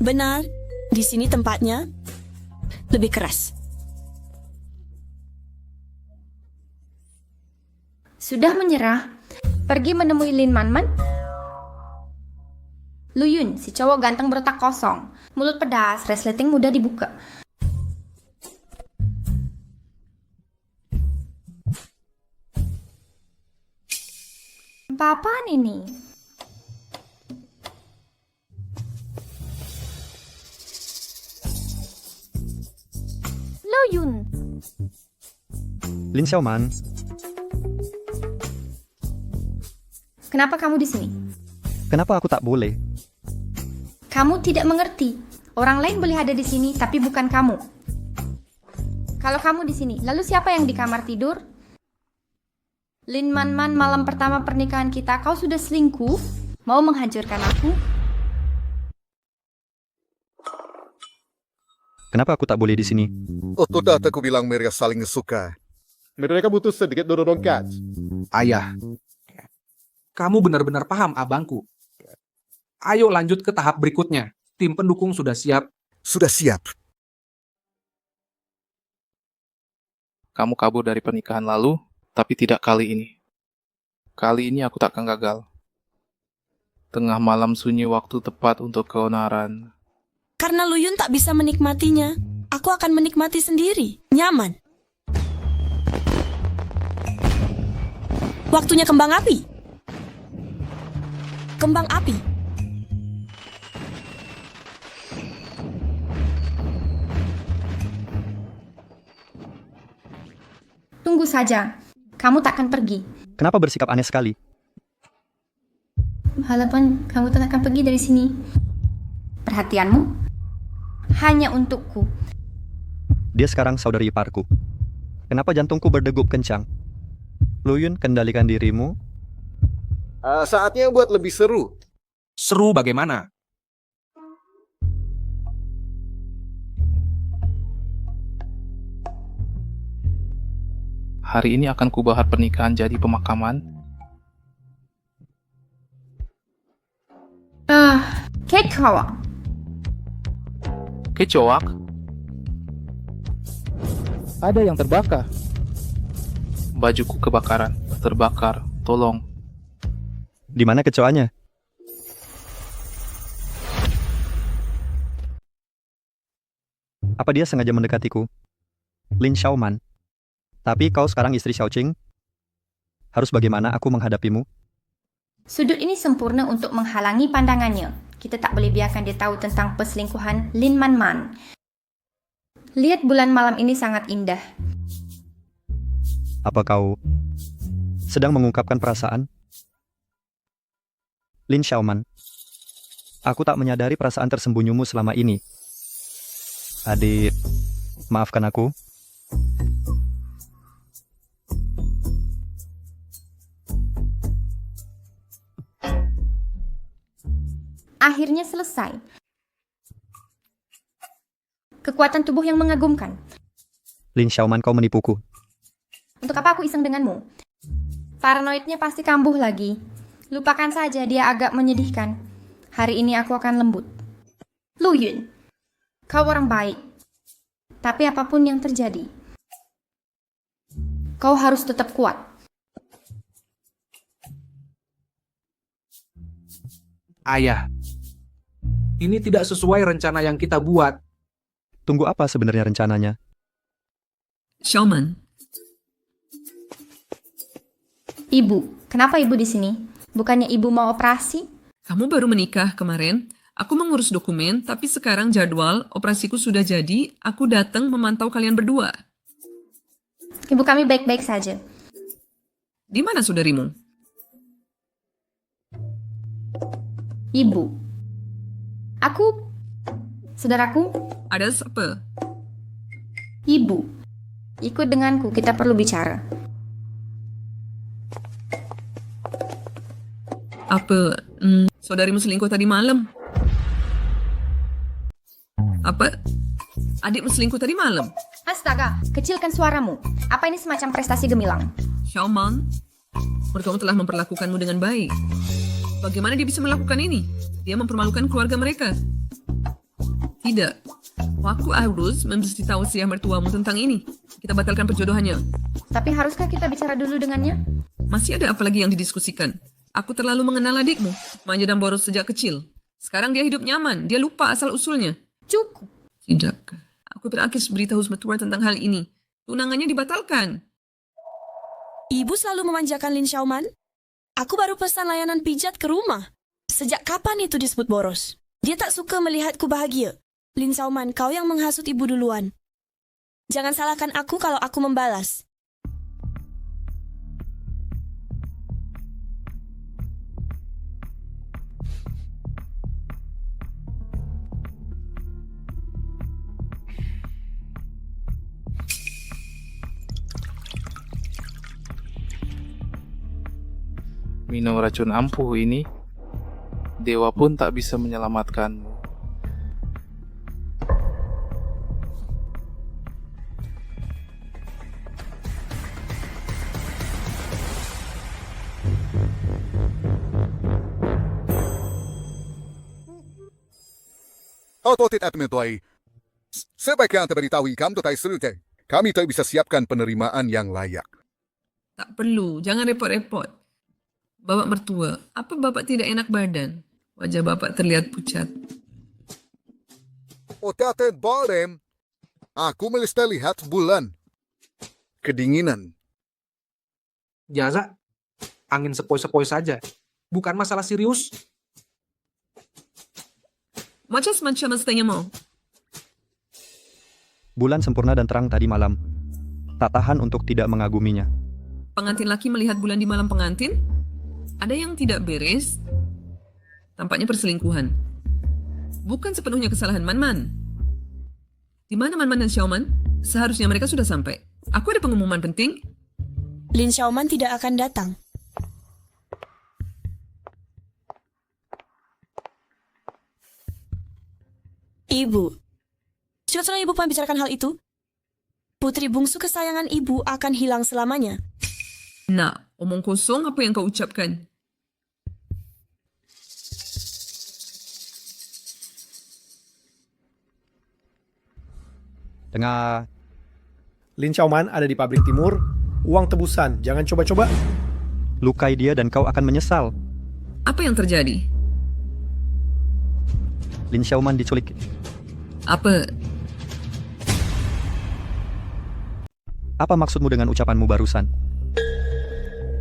Benar, di sini tempatnya lebih keras. Sudah menyerah? Pergi menemui Lin Man-man? Lu Yun, si cowok ganteng berotak kosong. Mulut pedas, resleting mudah dibuka. Apa-apaan ini? Lu Yun. Lin Xiaoman, kenapa kamu di sini? kenapa aku tak boleh? Kamu tidak mengerti. Orang lain boleh ada di sini, tapi bukan kamu. Kalau kamu di sini, lalu siapa yang di kamar tidur? Lin Man Man, malam pertama pernikahan kita, kau sudah selingkuh? Mau menghancurkan aku? Kenapa aku tak boleh di sini? Oh, tidak aku bilang mereka saling suka. Mereka butuh sedikit dorongan. Ayah, kamu benar-benar paham abangku. Ayo lanjut ke tahap berikutnya. Tim pendukung sudah siap. Sudah siap. Kamu kabur dari pernikahan lalu, tapi tidak kali ini. Kali ini aku takkan gagal. Tengah malam sunyi, waktu tepat untuk keonaran. Karena Luyun tak bisa menikmatinya, aku akan menikmati sendiri. Nyaman. Waktunya kembang api. Kembang api. Tunggu saja, kamu takkan pergi. Kenapa bersikap aneh sekali? Harapan kamu tak akan pergi dari sini. Perhatianmu hanya untukku. Dia sekarang saudari iparku. Kenapa jantungku berdegup kencang? Luyun, kendalikan dirimu. Saatnya buat lebih seru. Seru bagaimana? Hari ini akan kubahar pernikahan jadi pemakaman. Kecoa. Kecoak? Ada yang terbakar. Bajuku kebakaran, terbakar, tolong. Di mana kecoanya? Apa dia sengaja mendekatiku? Lin Xiaoman. Tapi kau sekarang istri Xiaoqing. Harus bagaimana aku menghadapimu? Sudut ini sempurna untuk menghalangi pandangannya. Kita tak boleh biarkan dia tahu tentang perselingkuhan Lin Man Man. Lihat bulan malam ini sangat indah. Apa kau sedang mengungkapkan perasaan? Lin Xiaoman, aku tak menyadari perasaan tersembunyimu selama ini. Adik, maafkan aku. Akhirnya selesai. Kekuatan tubuh yang mengagumkan. Lin Xiaoman, kau menipuku. Untuk apa aku iseng denganmu? Paranoidnya pasti kambuh lagi. Lupakan saja, dia agak menyedihkan. Hari ini aku akan lembut. Luyun, kau orang baik. Tapi apapun yang terjadi, kau harus tetap kuat. Ayah, ini tidak sesuai rencana yang kita buat. Tunggu apa sebenarnya rencananya? Xiaoman. Ibu, kenapa ibu di sini? Bukannya ibu mau operasi? Kamu baru menikah kemarin. Aku mengurus dokumen, tapi sekarang jadwal operasiku sudah jadi. Aku datang memantau kalian berdua. Ibu kami baik-baik saja. Di mana saudarimu? Ibu. Aku. Saudaraku. Ada siapa? Ibu. Ikut denganku, kita perlu bicara. Apa? Saudarimu selingkuh tadi malam? Apa? Adikmu selingkuh tadi malam? Astaga, kecilkan suaramu. Apa ini semacam prestasi gemilang? Xiaoman, mertuamu telah memperlakukanmu dengan baik. Bagaimana dia bisa melakukan ini? Dia mempermalukan keluarga mereka. Tidak. Aku harus memberitahu si mertuamu tentang ini. Kita batalkan perjodohannya. Tapi haruskah kita bicara dulu dengannya? Masih ada apa lagi yang didiskusikan? Aku terlalu mengenal adikmu, manja dan boros sejak kecil. Sekarang dia hidup nyaman, dia lupa asal-usulnya. Cukup. Tidak. Aku berakhir beritahu mertua tentang hal ini. Tunangannya dibatalkan. Ibu selalu memanjakan Lin Xiaoman. Aku baru pesan layanan pijat ke rumah. Sejak kapan itu disebut boros? Dia tak suka melihatku bahagia. Lin Xiaoman, kau yang menghasut ibu duluan. Jangan salahkan aku kalau aku membalas. minum racun ampuh ini, dewa pun tak bisa menyelamatkanmu. Ototit admitoi. Sebaiknya anda beritahu kami tutai serute. Kami tak bisa siapkan penerimaan yang layak. Tak perlu, jangan repot-repot. Bapak mertua, apa bapak tidak enak badan? Wajah bapak terlihat pucat. Otatet bolem. Aku mesti lihat bulan. Kedinginan. Jaza, angin sepoi-sepoi saja. Bukan masalah serius. Macam mestinya mau. Bulan sempurna dan terang tadi malam. Tak tahan untuk tidak mengaguminya. Pengantin laki melihat bulan di malam pengantin? Ada yang tidak beres? Tampaknya perselingkuhan. Bukan sepenuhnya kesalahan Man-Man. Di mana Man-Man dan Xiaoman? Seharusnya mereka sudah sampai. Aku ada pengumuman penting. Lin Xiaoman tidak akan datang. Ibu, sudah ibu membicarakan hal itu? Putri bungsu kesayangan ibu akan hilang selamanya. Nah, omong kosong apa yang kau ucapkan? Dengar. Lin Xiaoman ada di pabrik timur. Uang tebusan, jangan coba-coba. Lukai dia dan kau akan menyesal. Apa yang terjadi? Lin Xiaoman diculik. Apa? Apa maksudmu dengan ucapanmu barusan?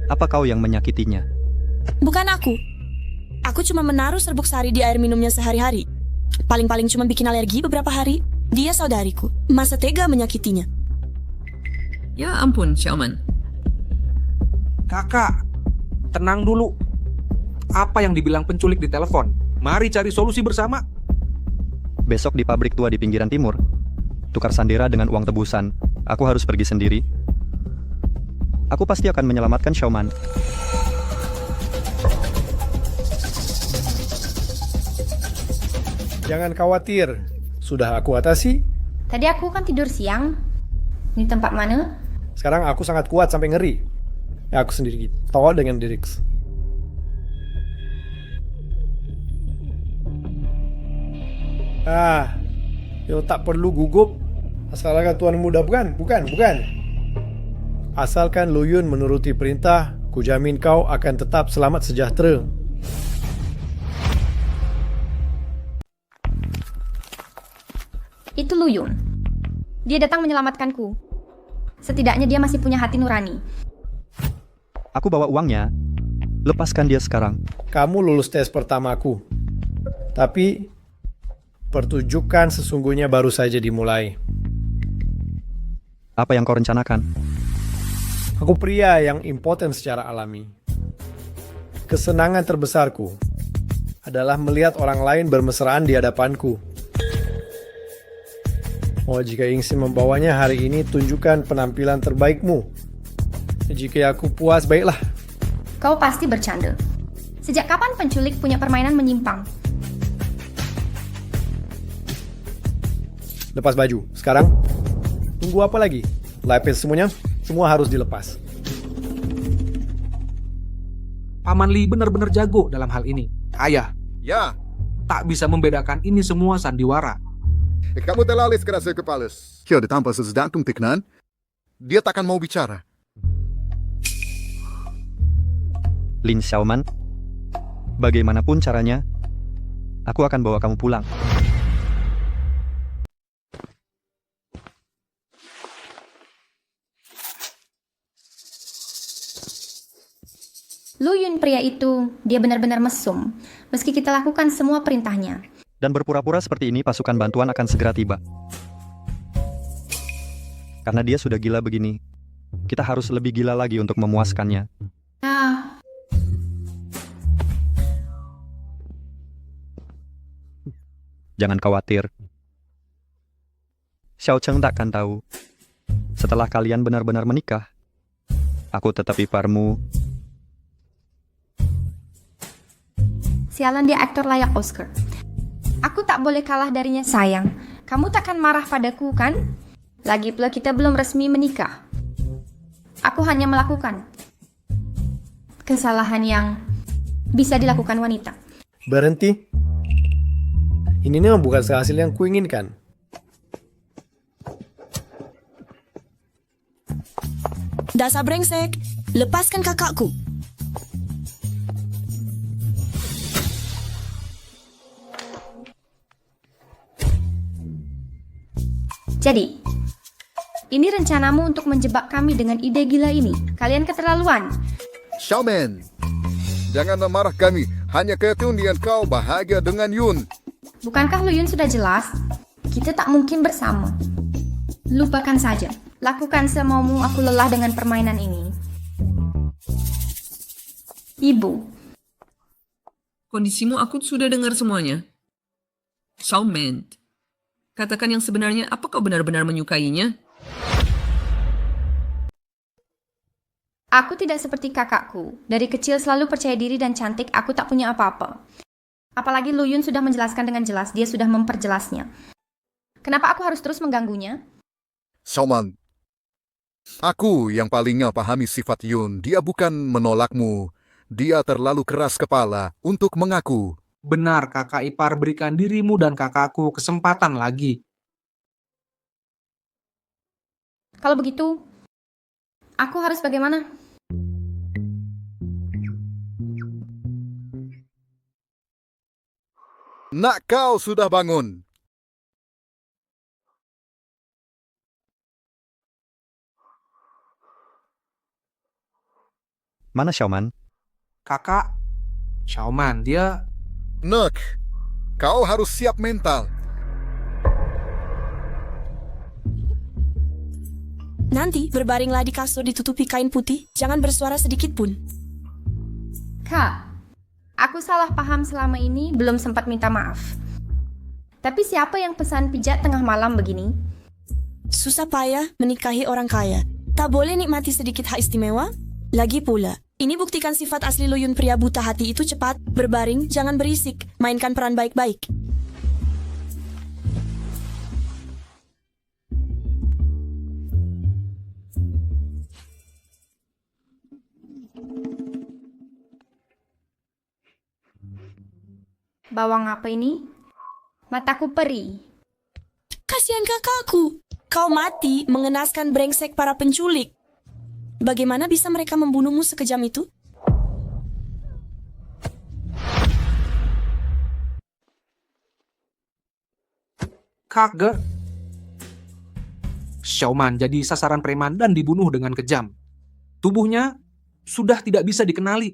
Apa kau yang menyakitinya? Bukan aku. Aku cuma menaruh serbuk sari di air minumnya sehari-hari. Paling-paling cuma bikin alergi beberapa hari. Dia saudariku. Masa tega menyakitinya? Ya ampun, Xiaoman. Kakak, tenang dulu. Apa yang dibilang penculik di telepon? Mari cari solusi bersama. Besok di pabrik tua di pinggiran timur. Tukar sandera dengan uang tebusan. Aku harus pergi sendiri. Aku pasti akan menyelamatkan Xiaoman. Jangan khawatir. Sudah aku atasi. Tadi aku kan tidur siang. Ini tempat mana? Sekarang aku sangat kuat sampai ngeri. Ya, aku sendiri tahu dengan Dirix. Yo tak perlu gugup. Asalkan Tuan muda bukan. Asalkan Lu Yun menuruti perintah, kujamin kau akan tetap selamat sejahtera. Itu Lu Yun. Dia datang menyelamatkanku. Setidaknya dia masih punya hati nurani. Aku bawa uangnya. Lepaskan dia sekarang. Kamu lulus tes pertamaku. Tapi pertunjukan sesungguhnya baru saja dimulai. Apa yang kau rencanakan? Aku pria yang impoten secara alami. Kesenangan terbesarku adalah melihat orang lain bermesraan di hadapanku. Oh, jika ingin membawanya hari ini, tunjukkan penampilan terbaikmu. Jika aku puas, baiklah. Kau pasti bercanda. Sejak kapan penculik punya permainan menyimpang? Lepas baju. Sekarang, tunggu apa lagi? Lapis semuanya, semua harus dilepas. Paman Li benar-benar jago dalam hal ini. Ayah. Ya. Tak bisa membedakan ini semua sandiwara. Kamu telah alis kerasa kepalas. Kau tanpa sesedangtung teknan, dia takkan mau bicara. Lin Xiaoman, bagaimanapun caranya, aku akan bawa kamu pulang. Lu Yun pria itu, dia benar-benar mesum. Meski kita lakukan semua perintahnya. Dan berpura-pura seperti ini, pasukan bantuan akan segera tiba. Karena dia sudah gila begini, kita harus lebih gila lagi untuk memuaskannya. Jangan khawatir. Xiao Cheng takkan tahu. Setelah kalian benar-benar menikah, aku tetap iparmu Sialan dia aktor layak Oscar. Aku tak boleh kalah darinya sayang. Kamu takkan marah padaku kan? Lagi pula kita belum resmi menikah. Aku hanya melakukan kesalahan yang bisa dilakukan wanita. Berhenti. Ini memang bukan hasil yang kuinginkan. Dasar brengsek, lepaskan kakakku. Jadi, ini rencanamu untuk menjebak kami dengan ide gila ini. Kalian keterlaluan. Xiaoman, jangan marah kami. Hanya ketundian kau bahagia dengan Yun. Bukankah Luyun sudah jelas? Kita tak mungkin bersama. Lupakan saja. Lakukan semaumu, aku lelah dengan permainan ini. Ibu. Kondisimu aku sudah dengar semuanya. Xiaoman, katakan yang sebenarnya, apa kau benar-benar menyukainya? Aku tidak seperti kakakku. Dari kecil selalu percaya diri dan cantik, aku tak punya apa-apa. Apalagi Luyun sudah menjelaskan dengan jelas, dia sudah memperjelasnya. Kenapa aku harus terus mengganggunya? Xiaoman, aku yang palingnya pahami sifat Yun. Dia bukan menolakmu. Dia terlalu keras kepala untuk mengaku. Benar, kakak ipar, berikan dirimu dan kakakku kesempatan lagi. Kalau begitu, aku harus bagaimana? Nak, kau sudah bangun. Mana Xiaoman? Kakak, Xiaoman, dia... Nak, kau harus siap mental. Nanti berbaringlah di kasur ditutupi kain putih, jangan bersuara sedikit pun. Kak, aku salah paham selama ini, belum sempat minta maaf. Tapi siapa yang pesan pijat tengah malam begini? Susah payah menikahi orang kaya. Tak boleh nikmati sedikit hak istimewa? Lagi pula, ini buktikan sifat asli Luyun pria buta hati itu cepat, berbaring, jangan berisik, mainkan peran baik-baik. Bawang apa ini? Mataku perih. Kasihan kakakku, kau mati mengenaskan brengsek para penculik. Bagaimana bisa mereka membunuhmu sekejam itu? Kaget. Xiaoman jadi sasaran preman dan dibunuh dengan kejam. Tubuhnya sudah tidak bisa dikenali.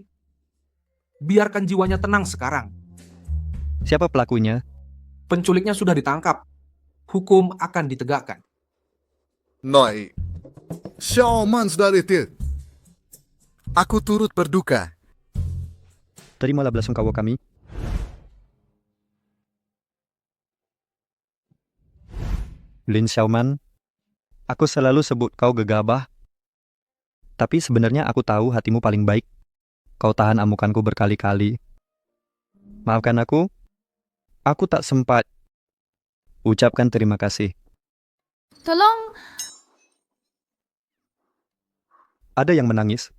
Biarkan jiwanya tenang sekarang. Siapa pelakunya? Penculiknya sudah ditangkap. Hukum akan ditegakkan. Noi, Xiaoman sudah letih. Aku turut berduka. Terimalah belasungkawa kami. Lin Xiaoman, aku selalu sebut kau gegabah. Tapi sebenarnya aku tahu hatimu paling baik. Kau tahan amukanku berkali-kali. Maafkan aku tak sempat ucapkan terima kasih. Tolong. Ada yang menangis?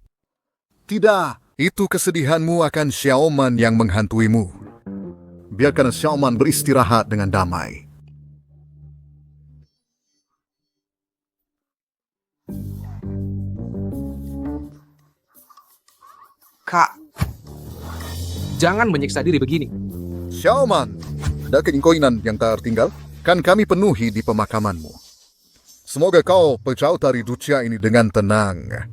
Tidak, itu kesedihanmu akan Xiaoman yang menghantuimu. Biarkan Xiaoman beristirahat dengan damai. Kak, jangan menyiksa diri begini. Xiaoman, ada keinginan yang tertinggal? Kan kami penuhi di pemakamanmu. Semoga kau berjauh dari dunia ini dengan tenang.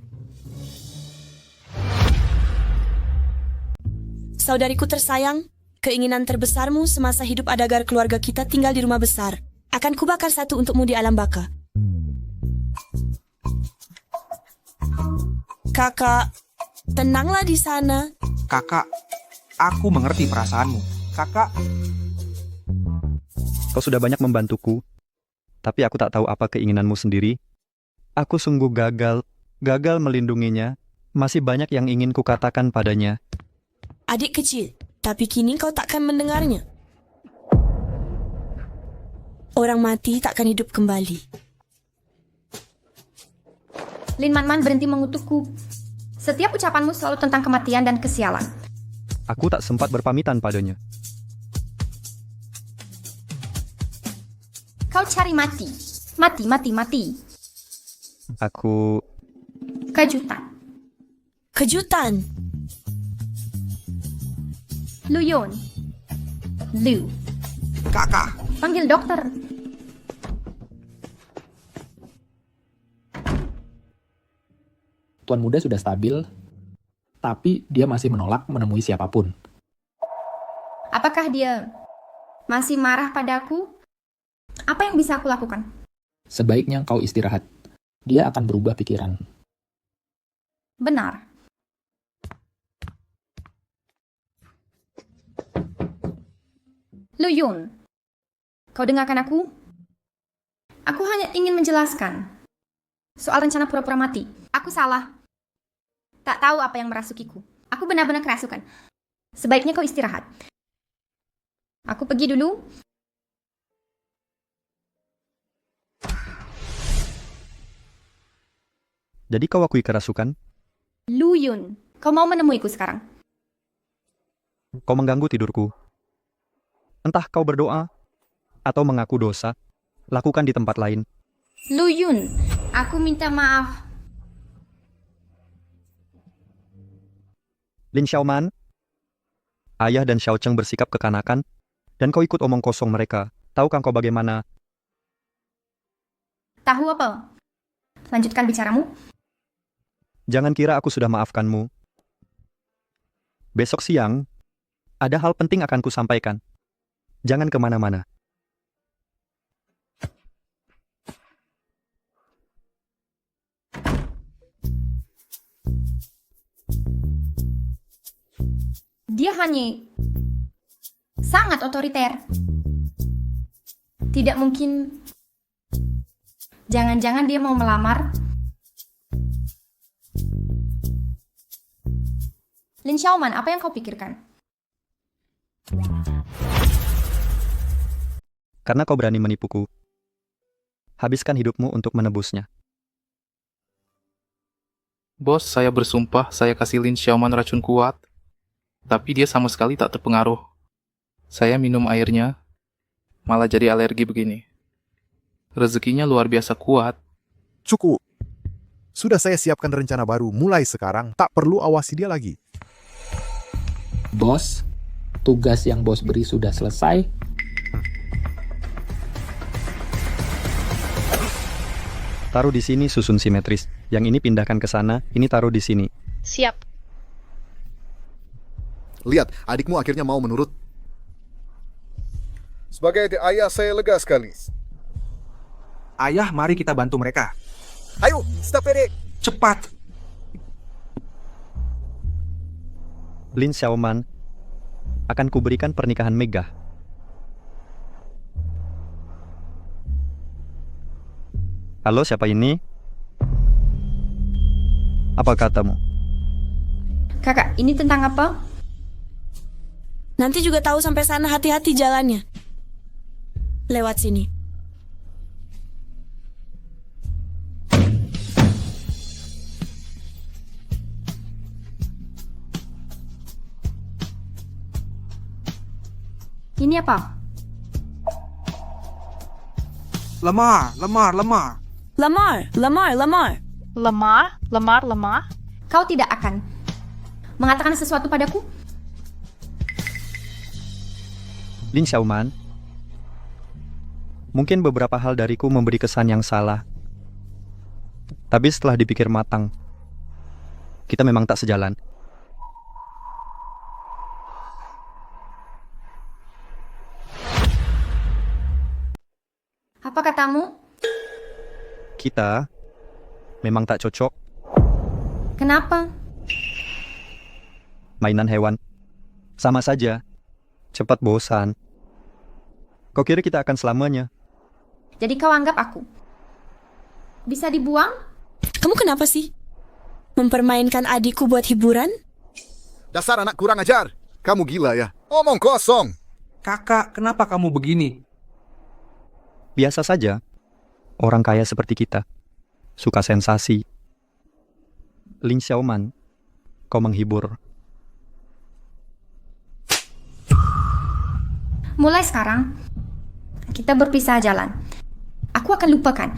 Saudariku tersayang, keinginan terbesarmu semasa hidup adalah keluarga kita tinggal di rumah besar. Akan kubakar satu untukmu di alam baka. Kakak, tenanglah di sana. Kakak, aku mengerti perasaanmu. Kakak, kau sudah banyak membantuku, tapi aku tak tahu apa keinginanmu sendiri. Aku sungguh gagal melindunginya. Masih banyak yang ingin kukatakan padanya. Adik kecil, Tapi kini kau takkan mendengarnya. Orang mati takkan hidup kembali. Lin Man berhenti mengutukku. Setiap ucapanmu selalu tentang kematian dan kesialan. Aku tak sempat berpamitan padanya. Kau cari mati. Mati. Aku... Kejutan. Kejutan. Lu Yun. Lu. Kakak. Panggil dokter. Tuan muda sudah stabil, tapi dia masih menolak menemui siapapun. Apakah dia masih marah padaku? Apa yang bisa aku lakukan? Sebaiknya kau istirahat. Dia akan berubah pikiran. Benar. Lu Yun, kau dengarkan aku? Aku hanya ingin menjelaskan soal rencana pura-pura mati. Aku salah. Tak tahu apa yang merasukiku. Aku benar-benar kerasukan. Sebaiknya kau istirahat. Aku pergi dulu. Jadi kau akui kerasukan? Lu Yun, kau mau menemuiku sekarang? Kau mengganggu tidurku. Entah kau berdoa atau mengaku dosa, lakukan di tempat lain. Lu Yun, aku minta maaf. Lin Xiaoman, ayah dan Xiao Cheng bersikap kekanakan, dan kau ikut omong kosong mereka. Tahukah kau bagaimana? Tahu apa? Lanjutkan bicaramu. Jangan kira aku sudah maafkanmu. Besok siang, ada hal penting akan kusampaikan. Jangan kemana-mana. Dia hanya sangat otoriter. Tidak mungkin. Jangan-jangan dia mau melamar. Lin Xiaoman, apa yang kau pikirkan? Karena kau berani menipuku. Habiskan hidupmu untuk menebusnya. Bos, saya bersumpah saya kasih Lin Xiaoman racun kuat. Tapi dia sama sekali tak terpengaruh. Saya minum airnya, malah jadi alergi begini. Rezekinya luar biasa kuat. Cukup. Sudah saya siapkan rencana baru mulai sekarang. Tak perlu awasi dia lagi. Bos, tugas yang bos beri sudah selesai. Taruh di sini susun simetris. Yang ini pindahkan ke sana, ini taruh di sini. Siap. Lihat, adikmu akhirnya mau menurut. Sebagai ayah saya lega sekali. Ayah, mari kita bantu mereka. Ayo, stop pedek. Cepat. Lin Xiaoman, akan kuberikan pernikahan megah. Halo, siapa ini? Apa katamu? Kakak, ini tentang apa? Nanti juga tahu sampai sana, hati-hati jalannya. Lewat sini. Ini apa? Lemar. Lemar. Kau tidak akan mengatakan sesuatu padaku? Lin Xiaoman, mungkin beberapa hal dariku memberi kesan yang salah. Tapi setelah dipikir matang, kita memang tak sejalan. Apa katamu? Kita memang tak cocok. Kenapa? Mainan hewan. Sama saja. Cepat bosan. Kau kira kita akan selamanya? Jadi kau anggap aku bisa dibuang? Kamu kenapa sih? Mempermainkan adikku buat hiburan? Dasar anak kurang ajar. Kamu gila ya? Omong kosong. Kakak, kenapa kamu begini? Biasa saja. Orang kaya seperti kita. Suka sensasi. Lin Xiaoman, kau menghibur. Mulai sekarang, kita berpisah jalan. Aku akan lupakan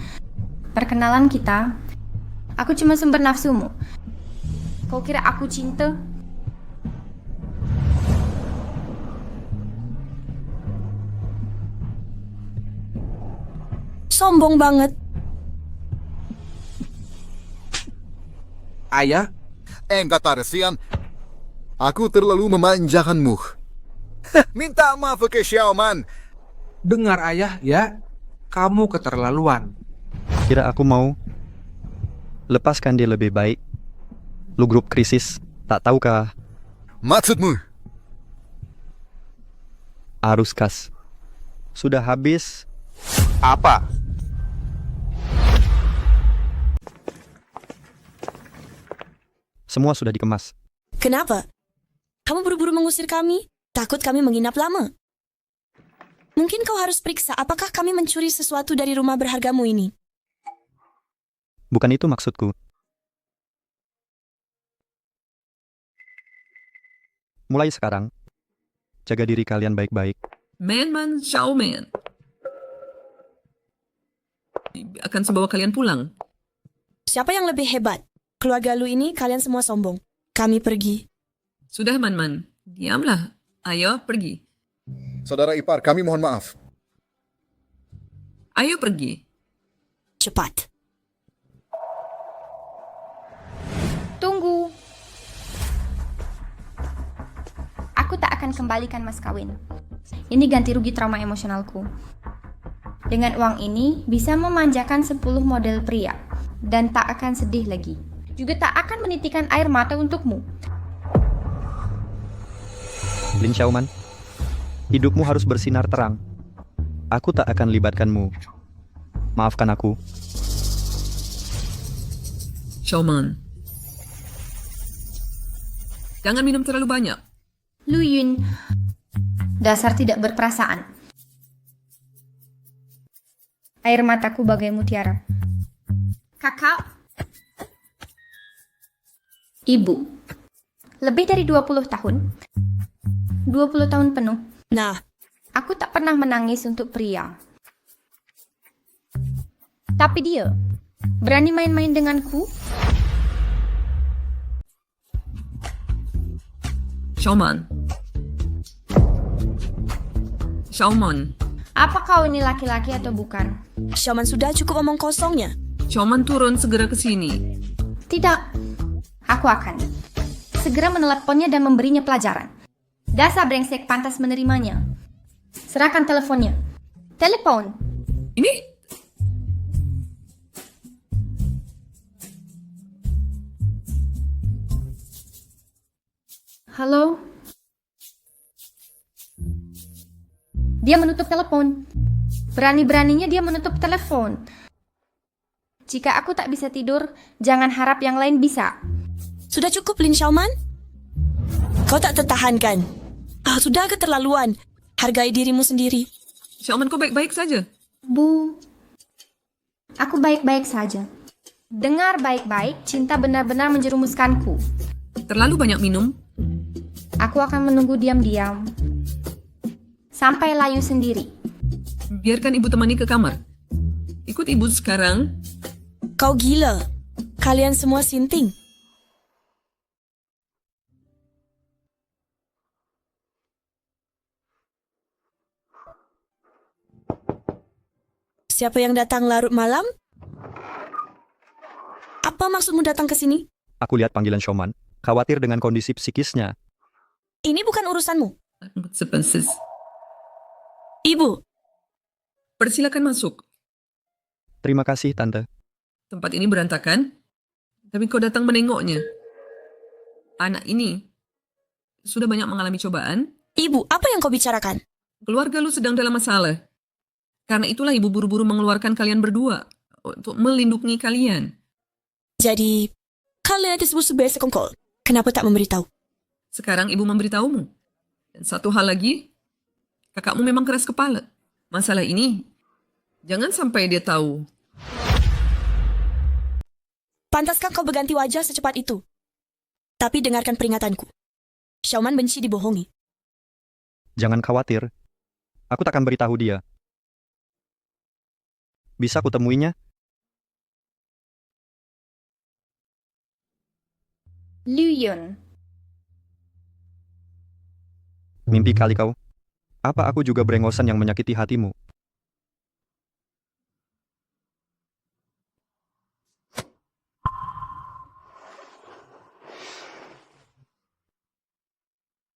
perkenalan kita. Aku cuma sumber nafsumu. Kau kira aku cinta? Sombong banget. Ayah, Enggak Tarsian. Aku terlalu memanjakanmu. Minta maaf ke Xiaoman. dengar ayah ya, kamu keterlaluan. Kira aku mau lepaskan dia lebih baik. Lu grup krisis, tak tahukah? Maksudmu? Arus kas. Sudah habis. Apa? Semua sudah dikemas. Kenapa? Kamu buru-buru mengusir kami? Takut kami menginap lama? Mungkin kau harus periksa apakah kami mencuri sesuatu dari rumah berhargamu ini. Bukan itu maksudku. Mulai sekarang, jaga diri kalian baik-baik. Man Xiaoman akan membawa kalian pulang. Siapa yang lebih hebat? Keluarga lu ini kalian semua sombong. Kami pergi. Sudah Man, diamlah. Ayo pergi. Saudara ipar, kami mohon maaf. Ayo pergi. Cepat. Tunggu. Aku tak akan kembalikan mas kawin. Ini ganti rugi trauma emosionalku. Dengan uang ini bisa memanjakan 10 model pria dan tak akan sedih lagi. Juga tak akan menitikan air mata untukmu. Lin Xiaoman, hidupmu harus bersinar terang. Aku tak akan libatkanmu. Maafkan aku. Xiaoman, jangan minum terlalu banyak. Lu Yun, dasar tidak berperasaan. Air mataku bagai mutiara. Kakak. Ibu. Lebih dari 20 tahun. 20 tahun penuh. Nah, aku tak pernah menangis untuk pria. Tapi dia berani main-main denganku. Xiaoman. Apa kau ini laki-laki atau bukan? Xiaoman sudah cukup omong kosongnya. Xiaoman turun segera ke sini. Tidak. Aku akan segera meneleponnya dan memberinya pelajaran. Dasar brengsek pantas menerimanya. Serahkan teleponnya. Telepon. Ini? Halo? Dia menutup telepon. Berani-beraninya dia menutup telepon. Jika aku tak bisa tidur, jangan harap yang lain bisa. Sudah cukup, Lin Xiaoman? Kau tak tertahankan. Sudah keterlaluan. Hargai dirimu sendiri. Xiaoman, kau baik-baik saja? Bu, aku baik-baik saja. Dengar baik-baik, cinta benar-benar menjerumuskanku. Terlalu banyak minum? Aku akan menunggu diam-diam. Sampai layu sendiri. Biarkan ibu temani ke kamar. Ikut ibu sekarang. Kau gila. Kalian semua sinting. Siapa yang datang larut malam? Apa maksudmu datang ke sini? Aku lihat panggilan Xiaoman. Khawatir dengan kondisi psikisnya. Ini bukan urusanmu. Sepensis. Ibu. Persilakan masuk. Terima kasih, Tante. Tempat ini berantakan, tapi kau datang menengoknya. Anak ini sudah banyak mengalami cobaan. Ibu, apa yang kau bicarakan? Keluarga lu sedang dalam masalah. Karena itulah ibu buru-buru mengeluarkan kalian berdua untuk melindungi kalian. Jadi, kalian disebut sebagai sekongkol. Kenapa tak memberitahu? Sekarang ibu memberitahumu. Dan satu hal lagi, kakakmu memang keras kepala. Masalah ini, jangan sampai dia tahu. Pantaskah kau berganti wajah secepat itu? Tapi dengarkan peringatanku. Xiaoman benci dibohongi. Jangan khawatir. Aku takkan beritahu dia. Bisa kutemuinya? Liu Yun. Mimpi kali kau. Apa aku juga brengosan yang menyakiti hatimu?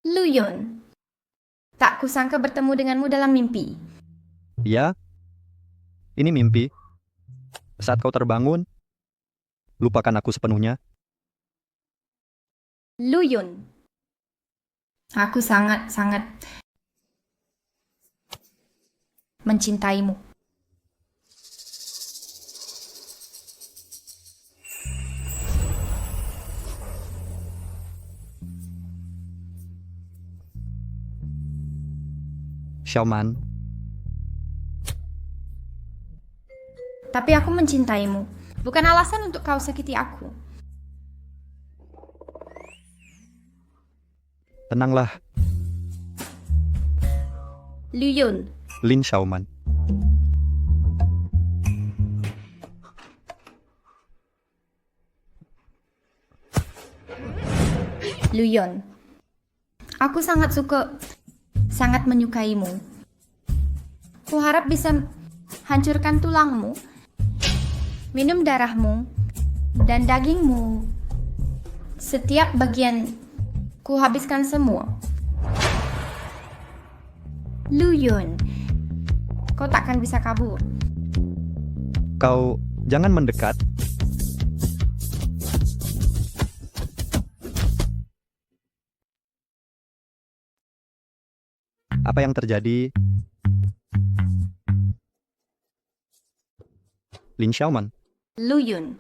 Liu Yun. Tak kusangka bertemu denganmu dalam mimpi. Ya, ini mimpi. Saat kau terbangun, lupakan aku sepenuhnya. Liu Yun. Aku sangat-sangat mencintaimu. Xiaoman, Tapi aku mencintaimu. Bukan alasan untuk kau sakiti aku. tenanglah, Liu Yun. Lin Xiaoman. Liu Yun. Aku sangat menyukaimu. Kuharap bisa hancurkan tulangmu, minum darahmu, dan dagingmu. Setiap bagian ku habiskan semua. Liu Yun, kau takkan bisa kabur. Kau jangan mendekat. Apa yang terjadi? Lin Xiaoman. Liu Yun.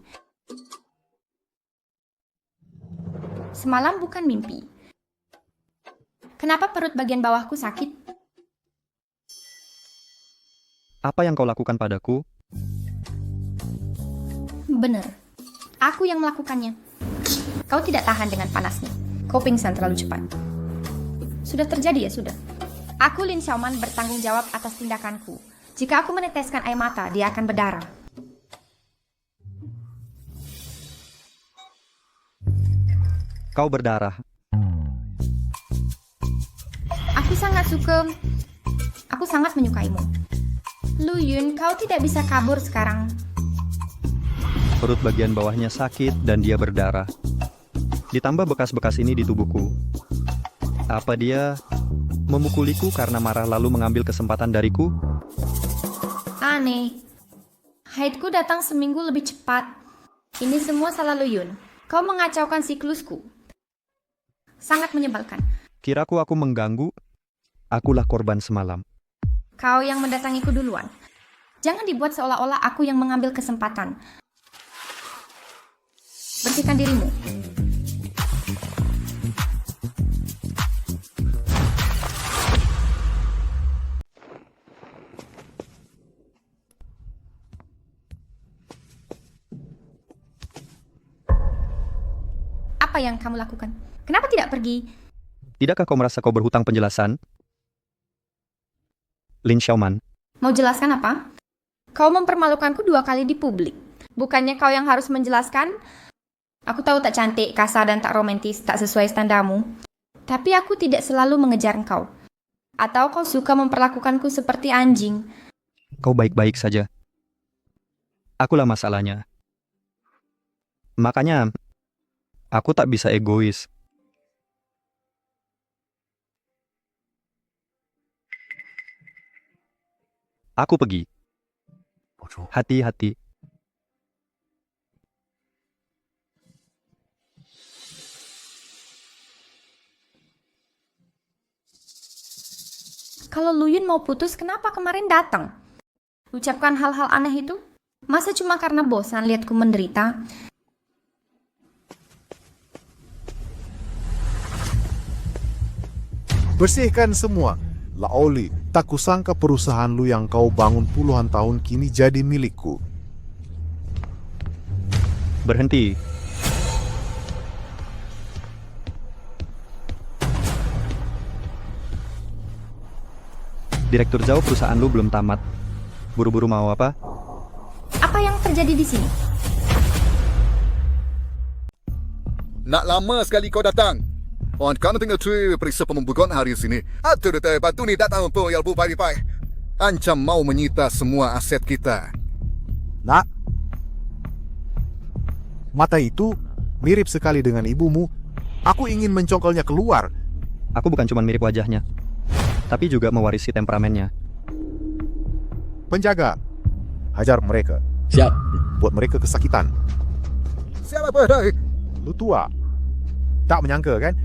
Semalam bukan mimpi. Kenapa perut bagian bawahku sakit? Apa yang kau lakukan padaku? Benar. Aku yang melakukannya. Kau tidak tahan dengan panasnya. Kau pingsan terlalu cepat. Sudah terjadi ya sudah. Aku Lin Xiaoman bertanggung jawab atas tindakanku. Jika aku meneteskan air mata, dia akan berdarah. Kau berdarah. Aku sangat menyukaimu. Liu Yun, kau tidak bisa kabur sekarang. Perut bagian bawahnya sakit dan dia berdarah. Ditambah bekas-bekas ini di tubuhku. Apa dia memukuliku karena marah lalu mengambil kesempatan dariku? Aneh. Haidku datang seminggu lebih cepat. Ini semua salah Liu Yun. Kau mengacaukan siklusku. Sangat menyebalkan. Kiraku aku mengganggu. Akulah korban semalam. Kau yang mendatangiku duluan. Jangan dibuat seolah-olah aku yang mengambil kesempatan. Bersihkan dirimu. Apa yang kamu lakukan? Kenapa tidak pergi? Tidakkah kau merasa kau berhutang penjelasan? Lin Xiaoman. Mau jelaskan apa? Kau mempermalukanku 2 kali di publik. Bukannya kau yang harus menjelaskan? Aku tahu tak cantik, kasar, dan tak romantis, tak sesuai standarmu. Tapi aku tidak selalu mengejar engkau. Atau kau suka memperlakukanku seperti anjing? Kau baik-baik saja. Akulah masalahnya. Makanya, aku tak bisa egois. Aku pergi. Hati-hati. Kalau Liu Yun mau putus, kenapa kemarin datang? Ucapkan hal-hal aneh itu? Masa cuma karena bosan lihatku menderita? Bersihkan semua. Laoli, tak kusangka perusahaan lu yang kau bangun puluhan tahun kini jadi milikku. Berhenti. Direktur Zhao, perusahaan lu belum tamat. Buru-buru mau apa? Apa yang terjadi di sini? Nak lama sekali kau datang. Orang kena tinggal cuy periksa pembukaan hari sini. Atur detai batu ni datang pun yang pai-pai. Ancam mau menyita semua aset kita. Nak, mata itu mirip sekali dengan ibumu. Aku ingin mencongkelnya keluar. Aku bukan cuma mirip wajahnya, tapi juga mewarisi temperamennya. Penjaga, hajar mereka. Siap. Buat mereka kesakitan. Siapa pada? Lu tua. Tak menyangka kan?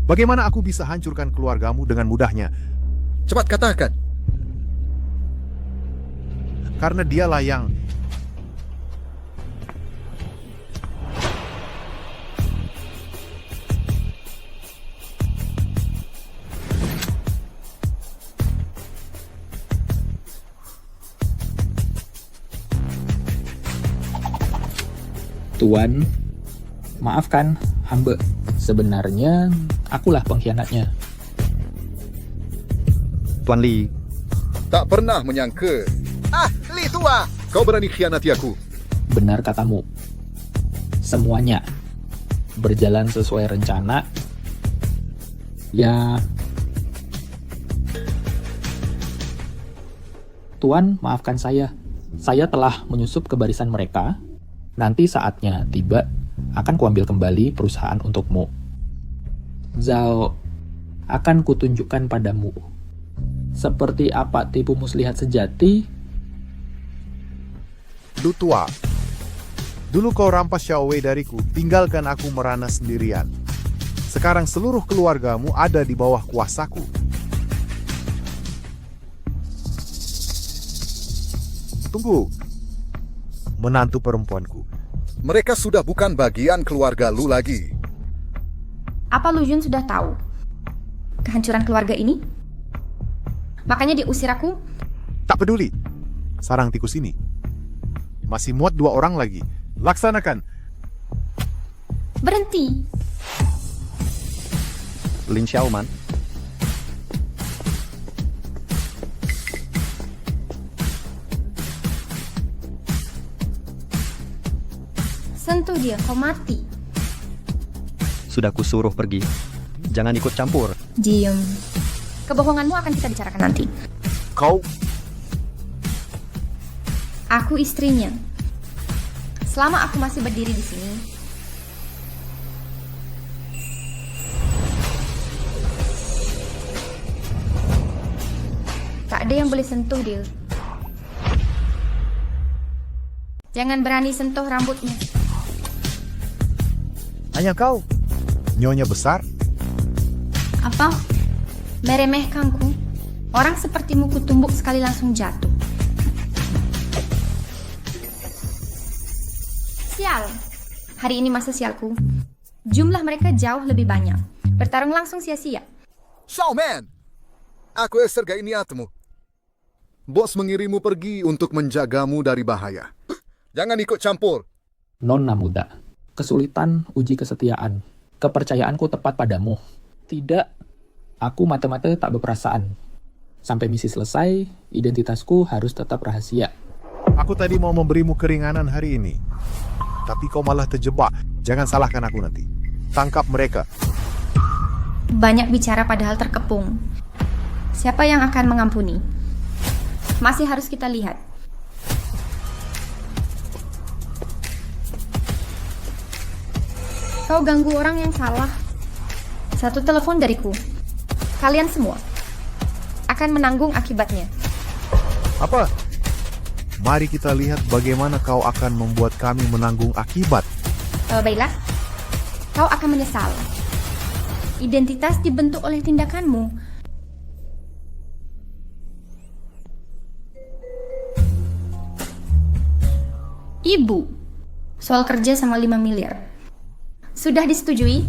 Bagaimana aku bisa hancurkan keluargamu dengan mudahnya? Cepat katakan. Karena dialah yang... Tuan, maafkan hamba. Sebenarnya akulah pengkhianatnya. Tuan Li. Tak pernah menyangka. Li tua! Kau berani khianati aku. Benar katamu. Semuanya berjalan sesuai rencana. Ya... Tuan, maafkan saya. Saya telah menyusup ke barisan mereka. Nanti saatnya tiba, akan kuambil kembali perusahaan untukmu. Zhao, akan kutunjukkan padamu. Seperti apa tipu muslihat sejati. Lu tua. Dulu kau rampas Xiaowei dariku, tinggalkan aku merana sendirian. Sekarang seluruh keluargamu ada di bawah kuasaku. Tunggu. Menantu perempuanku. Mereka sudah bukan bagian keluarga lu lagi. Apa Lu Jun sudah tahu kehancuran keluarga ini? Makanya diusir aku? Tak peduli. Sarang tikus ini. Masih muat 2 orang lagi. Laksanakan. Berhenti. Lin Xiaoman. Sentuh dia, kau mati. Sudah kusuruh pergi. Jangan ikut campur. Diam. Kebohonganmu akan kita bicarakan nanti. Kau... Aku istrinya. Selama aku masih berdiri di sini, tak ada yang boleh sentuh dia. Jangan berani sentuh rambutnya. Hanya kau. Nyonya besar. Apa? Meremehkanku? Orang sepertimu kutumbuk sekali langsung jatuh. Sial. Hari ini masa sialku. Jumlah mereka jauh lebih banyak. Bertarung langsung sia-sia. Xiaoman! Aku sergai niatmu. Bos mengirimu pergi untuk menjagamu dari bahaya. Jangan ikut campur. Nona muda, kesulitan uji kesetiaan. Kepercayaanku tepat padamu. Tidak, aku mata-mata tak berperasaan. Sampai misi selesai, identitasku harus tetap rahasia. Aku tadi mau memberimu keringanan hari ini. Tapi kau malah terjebak. Jangan salahkan aku nanti. Tangkap mereka. Banyak bicara padahal terkepung. Siapa yang akan mengampuni? Masih harus kita lihat. Kau ganggu orang yang salah. Satu telepon dariku. Kalian semua akan menanggung akibatnya. Apa? Mari kita lihat bagaimana kau akan membuat kami menanggung akibat. Baiklah, kau akan menyesal. Identitas dibentuk oleh tindakanmu. Ibu, soal kerja sama 5 miliar. Sudah disetujui?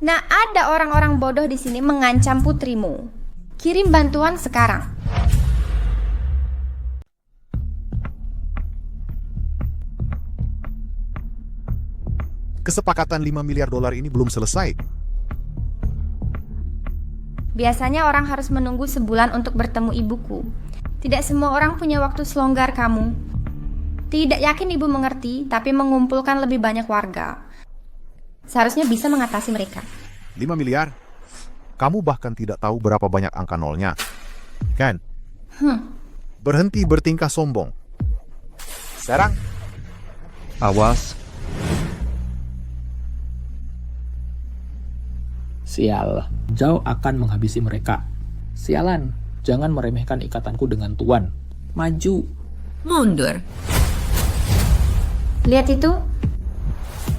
Nah, ada orang-orang bodoh di sini mengancam putrimu. Kirim bantuan sekarang. Kesepakatan 5 miliar dolar ini belum selesai. Biasanya orang harus menunggu sebulan untuk bertemu ibuku. Tidak semua orang punya waktu selonggar kamu. Tidak yakin ibu mengerti, tapi mengumpulkan lebih banyak warga. Seharusnya bisa mengatasi mereka. 5 miliar? Kamu bahkan tidak tahu berapa banyak angka nolnya. Kan? Berhenti bertingkah sombong. Sekarang, Awas, Sial, Zhao akan menghabisi mereka. Sialan, jangan meremehkan ikatanku dengan Tuan. Maju. Mundur. Lihat itu.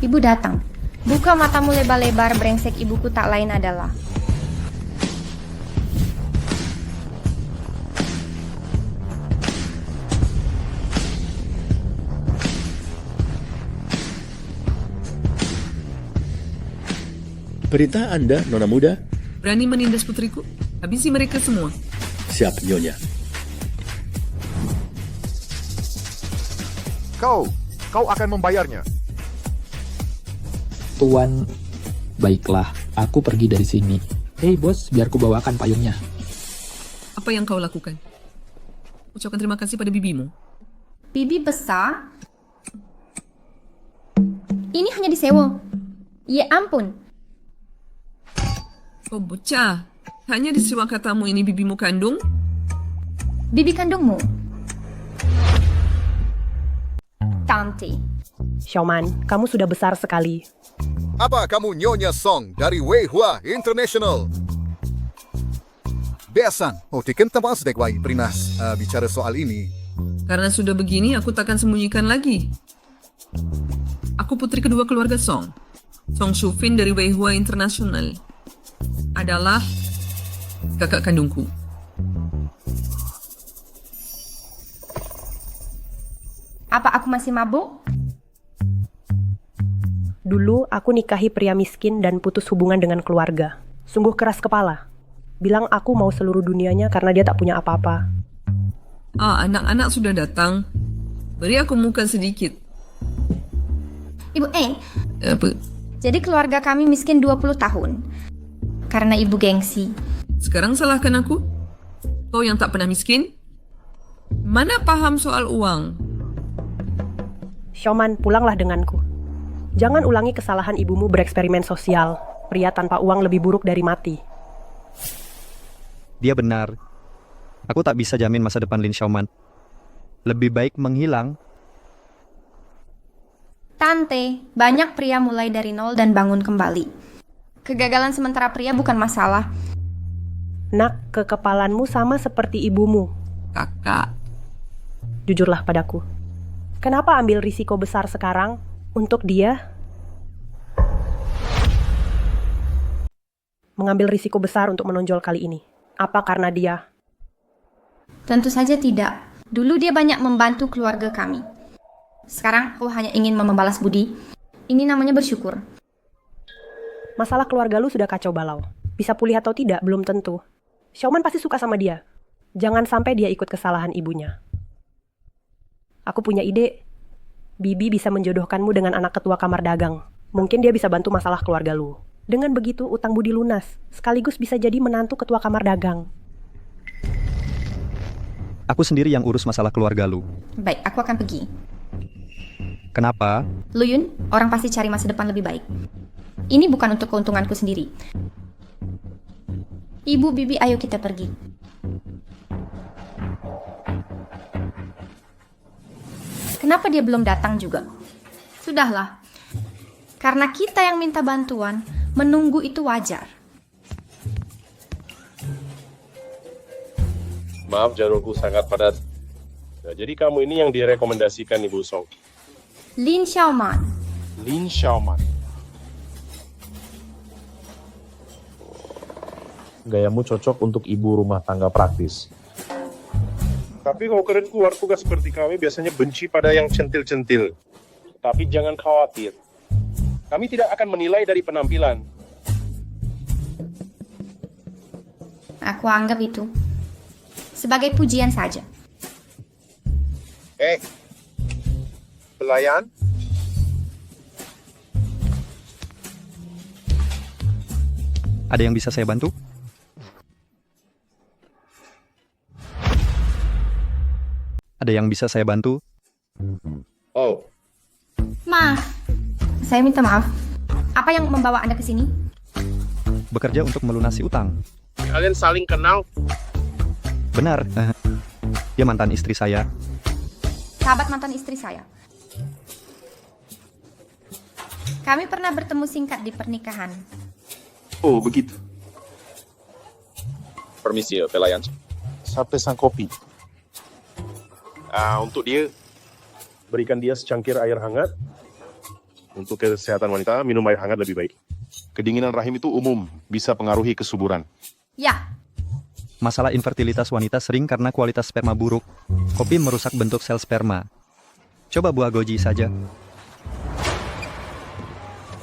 Ibu datang. Buka matamu lebar-lebar, brengsek. Ibuku tak lain adalah. Perintah Anda, Nona Muda? Berani menindas putriku? Habisi mereka semua. Siap, Nyonya. Kau akan membayarnya. Tuan, baiklah, aku pergi dari sini. Hei bos, biar ku bawakan payungnya. Apa yang kau lakukan? Ucapkan terima kasih pada bibimu. Bibi besar? Ini hanya disewa. Ya ampun. Oh bocah, hanya disewa katamu ini bibimu kandung? Bibi kandungmu? Tante. Xiaoman, kamu sudah besar sekali. Apa kamu Nyonya Song dari Weihua International? Beasan, tiken teman sedek wai Prinas bicara soal ini. Karena sudah begini, aku takkan sembunyikan lagi. Aku putri kedua keluarga Song. Song Shufin dari Weihua International. Adalah kakak kandungku. Apa aku masih mabuk? Dulu aku nikahi pria miskin dan putus hubungan dengan keluarga. Sungguh keras kepala. Bilang aku mau seluruh dunianya karena dia tak punya apa-apa. Anak-anak sudah datang. Beri aku muka sedikit. Ibu, Apa? Jadi keluarga kami miskin 20 tahun. Karena ibu gengsi. Sekarang salahkan aku? Kau yang tak pernah miskin? Mana paham soal uang? Xiaoman, pulanglah denganku. Jangan ulangi kesalahan ibumu bereksperimen sosial. Pria tanpa uang lebih buruk dari mati. dia benar. Aku tak bisa jamin masa depan Lin Xiaoman. Lebih baik menghilang. Tante, banyak pria mulai dari nol dan bangun kembali. Kegagalan sementara pria bukan masalah. Nak, kekepalanmu sama seperti ibumu. Kakak. Jujurlah padaku. Kenapa ambil risiko besar sekarang untuk dia? Mengambil risiko besar untuk menonjol kali ini. Apa karena dia? Tentu saja tidak. Dulu dia banyak membantu keluarga kami. Sekarang aku hanya ingin membalas budi. Ini namanya bersyukur. Masalah keluarga lu sudah kacau balau. Bisa pulih atau tidak, belum tentu. Xiaoman pasti suka sama dia. Jangan sampai dia ikut kesalahan ibunya. Aku punya ide. Bibi bisa menjodohkanmu dengan anak ketua kamar dagang. Mungkin dia bisa bantu masalah keluarga lu. Dengan begitu, utang budi lunas. Sekaligus bisa jadi menantu ketua kamar dagang. Aku sendiri yang urus masalah keluarga lu. Baik, aku akan pergi. Kenapa? Luyun, orang pasti cari masa depan lebih baik. Ini bukan untuk keuntunganku sendiri. Ibu, Bibi, ayo kita pergi. Kenapa dia belum datang juga? Sudahlah. Karena kita yang minta bantuan, menunggu itu wajar. Maaf, jadwalku sangat padat. Nah, jadi kamu ini yang direkomendasikan Ibu Song. Lin Xiaoman. Lin Xiaoman. Gayamu cocok untuk ibu rumah tangga praktis. Tapi kalau kalian keluar tugas seperti kami biasanya benci pada yang centil-centil. Tapi jangan khawatir. Kami tidak akan menilai dari penampilan. Aku anggap itu sebagai pujian saja. Pelayan? Ada yang bisa saya bantu? Ada yang bisa saya bantu? Oh, Maaf. Saya minta maaf. Apa yang membawa Anda ke sini? Bekerja untuk melunasi utang. kalian saling kenal? Benar. Dia mantan istri saya. Sahabat mantan istri saya. Kami pernah bertemu singkat di pernikahan. Oh, begitu. Permisi ya, pelayan. Satu sang kopi. Untuk dia, berikan dia secangkir air hangat. Untuk kesehatan wanita, minum air hangat lebih baik. Kedinginan rahim itu umum, bisa pengaruhi kesuburan. Ya, Masalah infertilitas wanita sering karena kualitas sperma buruk. Kopi merusak bentuk sel sperma. Coba buah goji saja.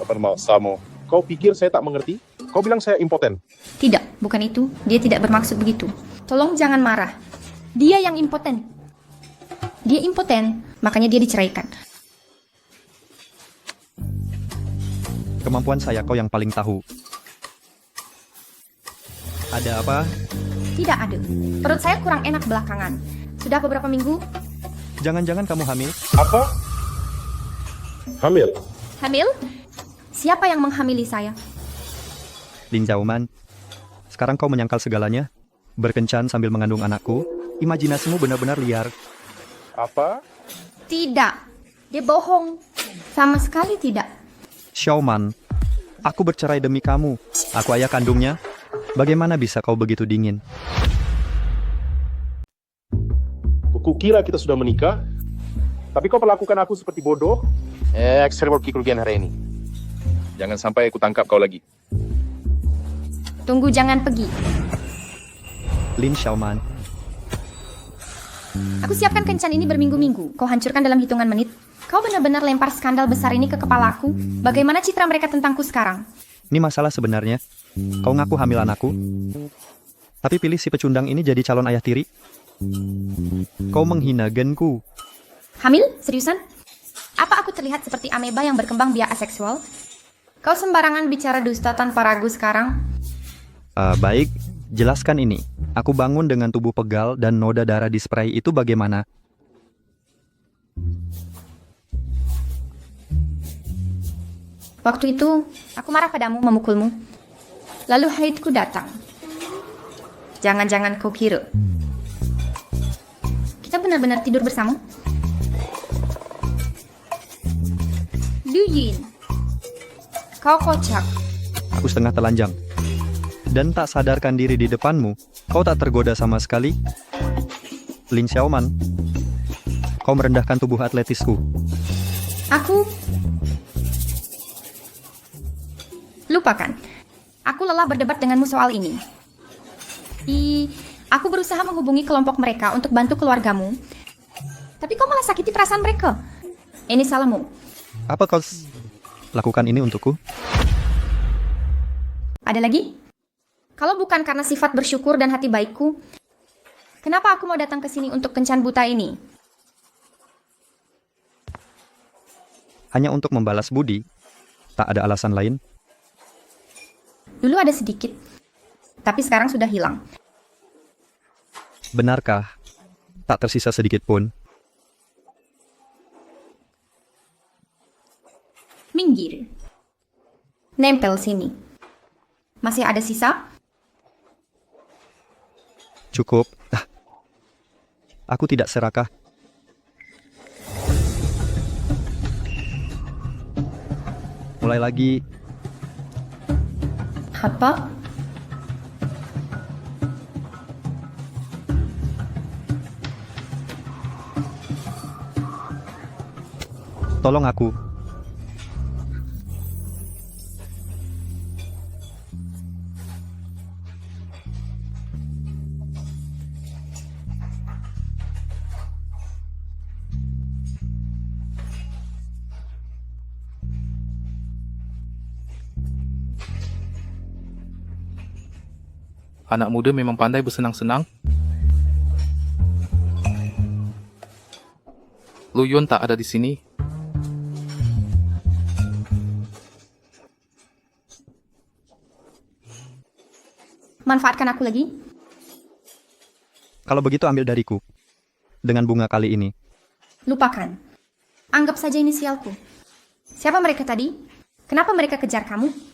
Apa mau Samo? Kau pikir saya tak mengerti? Kau bilang saya impoten. tidak, bukan itu. Dia tidak bermaksud begitu. Tolong jangan marah. Dia yang impoten. Dia impoten, makanya dia diceraikan. Kemampuan saya kau yang paling tahu. Ada apa? Tidak ada. Perut saya kurang enak belakangan. Sudah beberapa minggu. Jangan-jangan kamu hamil? Apa? Hamil? Hamil? Siapa yang menghamili saya? Lin Zhauman. Sekarang kau menyangkal segalanya? Berkencan sambil mengandung anakku? Imajinasimu benar-benar liar. Apa? Tidak. Dia bohong. Sama sekali tidak. Xiaoman, aku bercerai demi kamu. Aku ayah kandungnya. Bagaimana bisa kau begitu dingin? Kukira kita sudah menikah, tapi kau perlakukan aku seperti bodoh. Ekstrim kerugian hari ini. Jangan sampai aku tangkap kau lagi. Tunggu, jangan pergi. Lin Xiaoman. Aku siapkan kencan ini berminggu-minggu. Kau hancurkan dalam hitungan menit. Kau benar-benar lempar skandal besar ini ke kepalaku. Bagaimana citra mereka tentangku sekarang? Ini masalah sebenarnya. Kau ngaku hamil anakku, tapi pilih si pecundang ini jadi calon ayah tiri. Kau menghina genku. Hamil? Seriusan? Apa aku terlihat seperti ameba yang berkembang biak aseksual? Kau sembarangan bicara dusta tanpa ragu sekarang. Baik, jelaskan ini. Aku bangun dengan tubuh pegal dan noda darah di spray itu bagaimana? Waktu itu, aku marah padamu, memukulmu. Lalu haidku datang. Jangan-jangan kau kira kita benar-benar tidur bersama? Du Yin, kau kocak. Aku setengah telanjang. Dan tak sadarkan diri di depanmu. Kau tak tergoda sama sekali. Lin Xiaoman, kau merendahkan tubuh atletisku. Aku... Lupakan. Aku lelah berdebat denganmu soal ini. Aku berusaha menghubungi kelompok mereka untuk bantu keluargamu. Tapi kau malah sakiti perasaan mereka. Ini salahmu. Apa kau lakukan ini untukku? Ada lagi? Kalau bukan karena sifat bersyukur dan hati baikku, kenapa aku mau datang ke sini untuk kencan buta ini? Hanya untuk membalas budi? Tak ada alasan lain? Dulu ada sedikit, tapi sekarang sudah hilang. Benarkah? Tak tersisa sedikit pun. Minggir. Nempel sini. Masih ada sisa? Cukup. Aku tidak serakah. Mulai lagi. Apa? Tolong aku. Anak muda memang pandai bersenang-senang. Lu Yun tak ada di sini. Manfaatkan aku lagi. Kalau begitu ambil dariku. Dengan bunga kali ini. Lupakan. Anggap saja inisialku. Siapa mereka tadi? Kenapa mereka kejar kamu?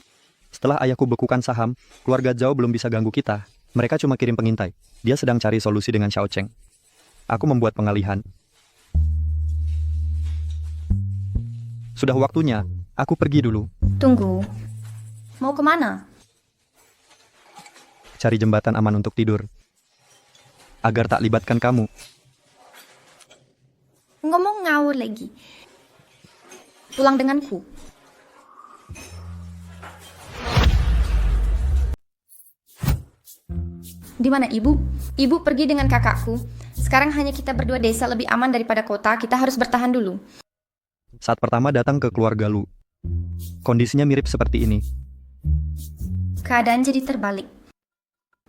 Setelah ayahku bekukan saham, keluarga Zhao belum bisa ganggu kita. Mereka cuma kirim pengintai. Dia sedang cari solusi dengan Xiao Cheng. Aku membuat pengalihan. Sudah waktunya, aku pergi dulu. Tunggu. Mau kemana? Cari jembatan aman untuk tidur. Agar tak libatkan kamu. Ngomong ngawur lagi. Pulang denganku. Di mana ibu? Ibu pergi dengan kakakku. Sekarang hanya kita berdua, desa lebih aman daripada kota. Kita harus bertahan dulu. Saat pertama datang ke keluarga Lu, kondisinya mirip seperti ini. Keadaan jadi terbalik.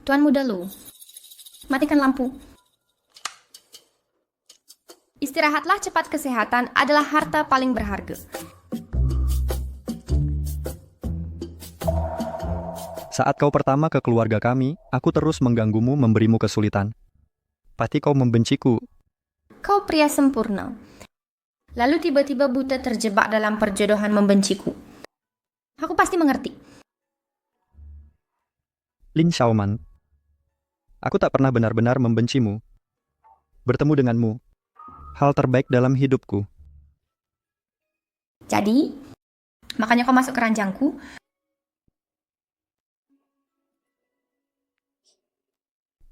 Tuan muda Lu, matikan lampu. Istirahatlah cepat, kesehatan adalah harta paling berharga. Saat kau pertama ke keluarga kami, aku terus mengganggumu, memberimu kesulitan. Pasti kau membenciku. Kau pria sempurna. Lalu tiba-tiba buta terjebak dalam perjodohan membenciku. Aku pasti mengerti. Lin Xiaoman, aku tak pernah benar-benar membencimu. Bertemu denganmu, hal terbaik dalam hidupku. Jadi, makanya kau masuk ke ranjangku.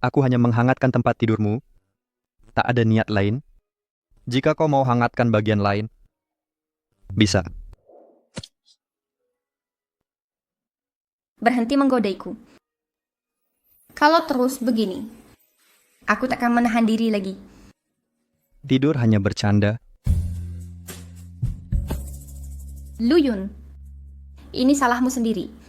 Aku hanya menghangatkan tempat tidurmu. Tak ada niat lain. Jika kau mau hangatkan bagian lain, bisa. Berhenti menggodaiku. Kalau terus begini, aku tak akan menahan diri lagi. Tidur hanya bercanda. Lu Yun, ini salahmu sendiri.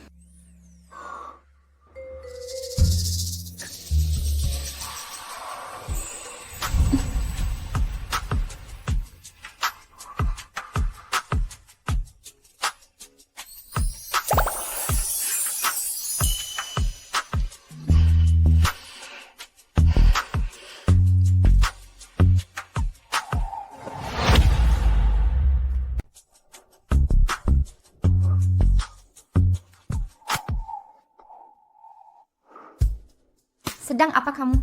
Sedang apa kamu?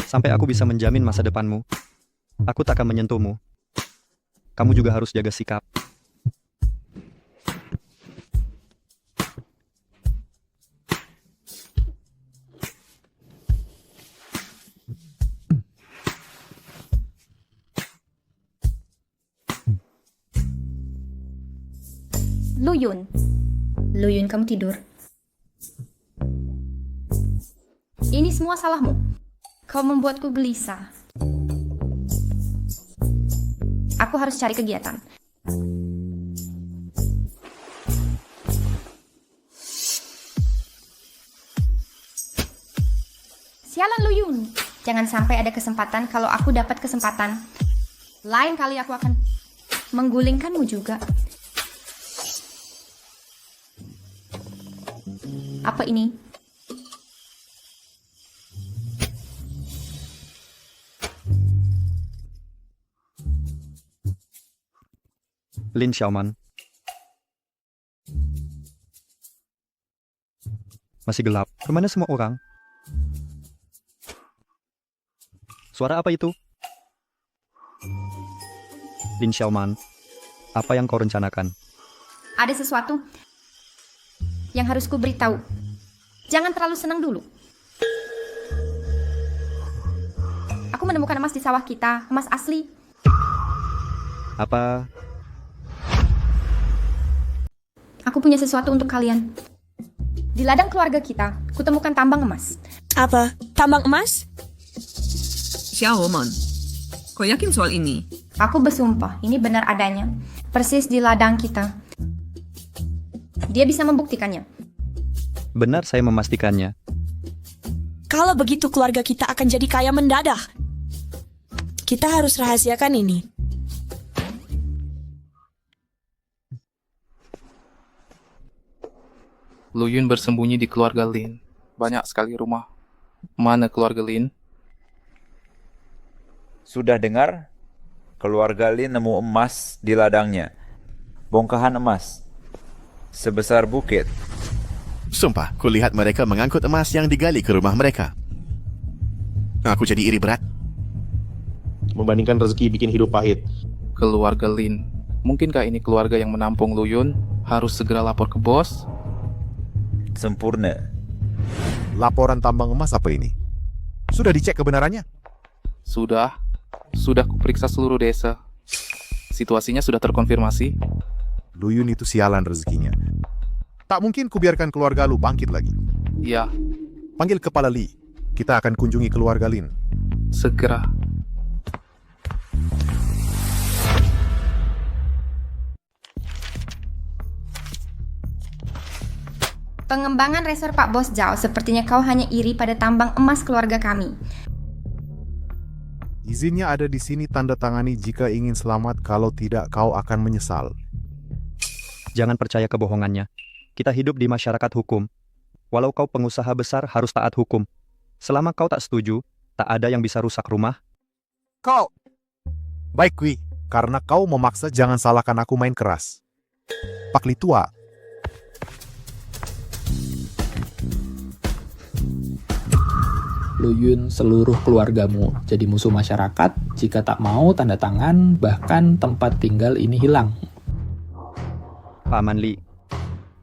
Sampai aku bisa menjamin masa depanmu, aku tak akan menyentuhmu. Kamu juga harus jaga sikap. Lu Yun, kamu tidur. Ini semua salahmu. Kau membuatku gelisah. Aku harus cari kegiatan. Sialan Lu Yun. Jangan sampai ada kesempatan kalau aku dapat kesempatan. Lain kali aku akan menggulingkanmu juga. Apa ini? Lin Xiaoman. Masih gelap. Kemana semua orang? Suara apa itu? Lin Xiaoman, apa yang kau rencanakan? Ada sesuatu yang harus ku beritahu. Jangan terlalu senang dulu. Aku menemukan emas di sawah kita, emas asli. Apa? Aku punya sesuatu untuk kalian. Di ladang keluarga kita, kutemukan tambang emas. Apa? Tambang emas? Xiaoman, kau yakin soal ini? Aku bersumpah, ini benar adanya. Persis di ladang kita. Dia bisa membuktikannya. Benar, saya memastikannya. Kalau begitu keluarga kita akan jadi kaya mendadak. Kita harus rahasiakan ini. Lu Yun bersembunyi di keluarga Lin. Banyak sekali rumah. Mana keluarga Lin? Sudah dengar? Keluarga Lin nemu emas di ladangnya. Bongkahan emas. Sebesar bukit. Sumpah, kulihat mereka mengangkut emas yang digali ke rumah mereka. Aku jadi iri berat. Membandingkan rezeki bikin hidup pahit. Keluarga Lin. Mungkinkah ini keluarga yang menampung Lu Yun? Harus segera lapor ke bos? Sempurna. Laporan tambang emas apa ini? Sudah dicek kebenarannya? Sudah. Sudah kuperiksa seluruh desa. Situasinya sudah terkonfirmasi. Lu Yun itu sialan rezekinya. Tak mungkin kubiarkan keluarga lu bangkit lagi. Iya. Panggil Kepala Li. Kita akan kunjungi keluarga Lin. Segera. Pengembangan resor Pak Bos Zhao, sepertinya kau hanya iri pada tambang emas keluarga kami. Izinnya ada di sini, tanda tangani jika ingin selamat, kalau tidak kau akan menyesal. Jangan percaya kebohongannya. Kita hidup di masyarakat hukum. Walau kau pengusaha besar harus taat hukum. Selama kau tak setuju, tak ada yang bisa rusak rumah. Kau! Baik, Kui. Karena kau memaksa, jangan salahkan aku main keras. Pak Li tua. Lu Yun, seluruh keluargamu jadi musuh masyarakat jika tak mau tanda tangan, bahkan tempat tinggal ini hilang. Paman Li,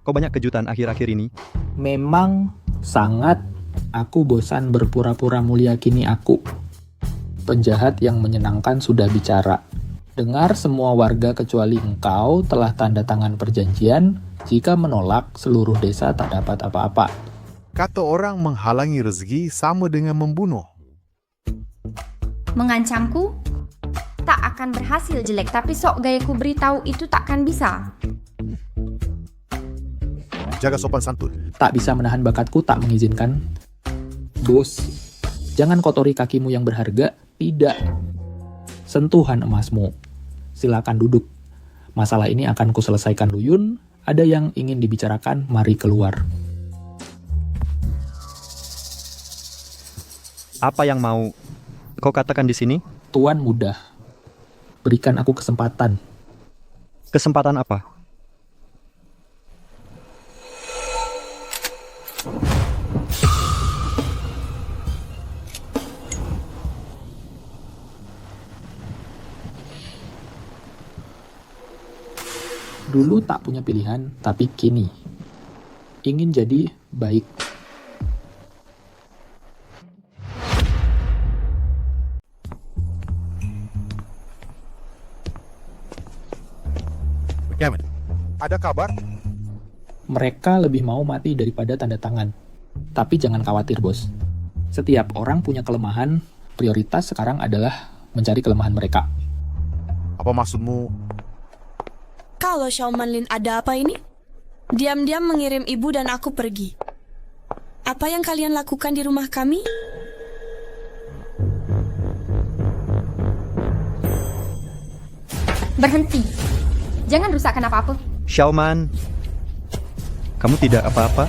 kau banyak kejutan akhir-akhir ini. Memang sangat. Aku bosan berpura-pura mulia kini aku. Penjahat yang menyenangkan sudah bicara. Dengar semua warga kecuali engkau telah tanda tangan perjanjian, jika menolak seluruh desa tak dapat apa-apa. Kata orang menghalangi rezeki sama dengan membunuh. Mengancamku? Tak akan berhasil jelek, tapi sok gayaku beritahu itu takkan bisa. Jaga sopan santun. Tak bisa menahan bakatku, tak mengizinkan. Bos, jangan kotori kakimu yang berharga. Tidak. Sentuhan emasmu. Silakan duduk. Masalah ini akan kuselesaikan, Lu Yun. Ada yang ingin dibicarakan, mari keluar. Apa yang mau kau katakan di sini? Tuan muda, berikan aku kesempatan. Kesempatan apa? Dulu tak punya pilihan, tapi kini ingin jadi baik. Bagaimana? Ada kabar? Mereka lebih mau mati daripada tanda tangan. Tapi jangan khawatir, bos. Setiap orang punya kelemahan, prioritas sekarang adalah mencari kelemahan mereka. Apa maksudmu? Kalau Xiaoman Lin ada apa ini? Diam-diam mengirim ibu dan aku pergi. Apa yang kalian lakukan di rumah kami? Berhenti. Jangan rusakkan apa-apa. Xiaoman, kamu tidak apa-apa?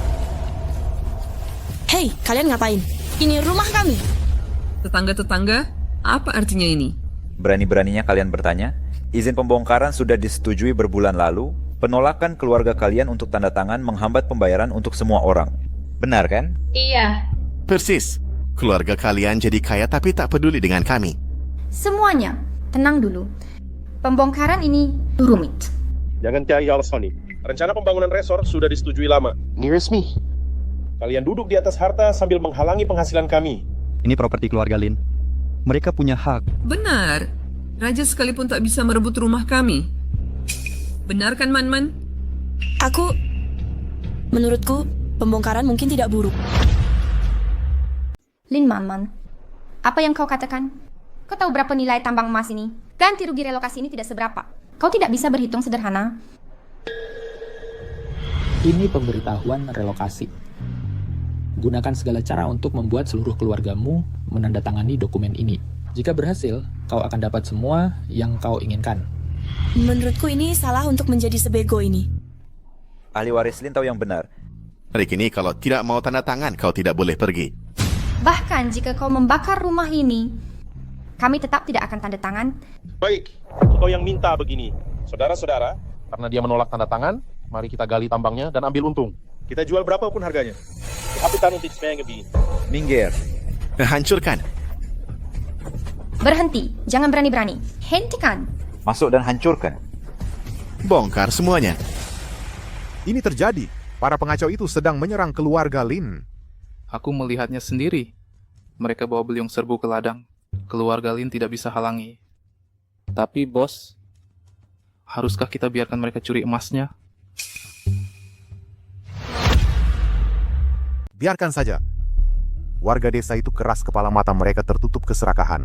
Hei, kalian ngapain? Ini rumah kami. Tetangga-tetangga, apa artinya ini? Berani-beraninya kalian bertanya? Izin pembongkaran sudah disetujui berbulan lalu. Penolakan keluarga kalian untuk tanda tangan menghambat pembayaran untuk semua orang. Benar kan? Iya. Persis. Keluarga kalian jadi kaya tapi tak peduli dengan kami. Semuanya, tenang dulu. Pembongkaran ini rumit. Jangan cari alasan nih. Rencana pembangunan resor sudah disetujui lama. Ini resmi. Kalian duduk di atas harta sambil menghalangi penghasilan kami. Ini properti keluarga Lin. Mereka punya hak. Benar. Raja sekalipun tak bisa merebut rumah kami. Benar kan, Man-Man? Menurutku, pembongkaran mungkin tidak buruk. Lin Man-Man, apa yang kau katakan? Kau tahu berapa nilai tambang emas ini? Ganti rugi relokasi ini tidak seberapa. Kau tidak bisa berhitung sederhana. Ini pemberitahuan relokasi. Gunakan segala cara untuk membuat seluruh keluargamu menandatangani dokumen ini. Jika berhasil, kau akan dapat semua yang kau inginkan. Menurutku ini salah untuk menjadi sebego ini. Ahli waris Lin tahu yang benar. Hari ini kalau tidak mau tanda tangan, kau tidak boleh pergi. Bahkan jika kau membakar rumah ini, kami tetap tidak akan tanda tangan. Baik, kau yang minta begini. Saudara-saudara, karena dia menolak tanda tangan, mari kita gali tambangnya dan ambil untung. Kita jual berapapun harganya. Kapitan untuk Spengebi. Minggir. Hancurkan. Berhenti, jangan berani-berani. Hentikan. Masuk dan hancurkan. Bongkar semuanya. Ini terjadi. Para pengacau itu sedang menyerang keluarga Lin. Aku melihatnya sendiri. Mereka bawa beliung serbu ke ladang. Keluarga Lin tidak bisa halangi. Tapi bos, haruskah kita biarkan mereka curi emasnya? Biarkan saja. Warga desa itu keras kepala, mata mereka tertutup keserakahan.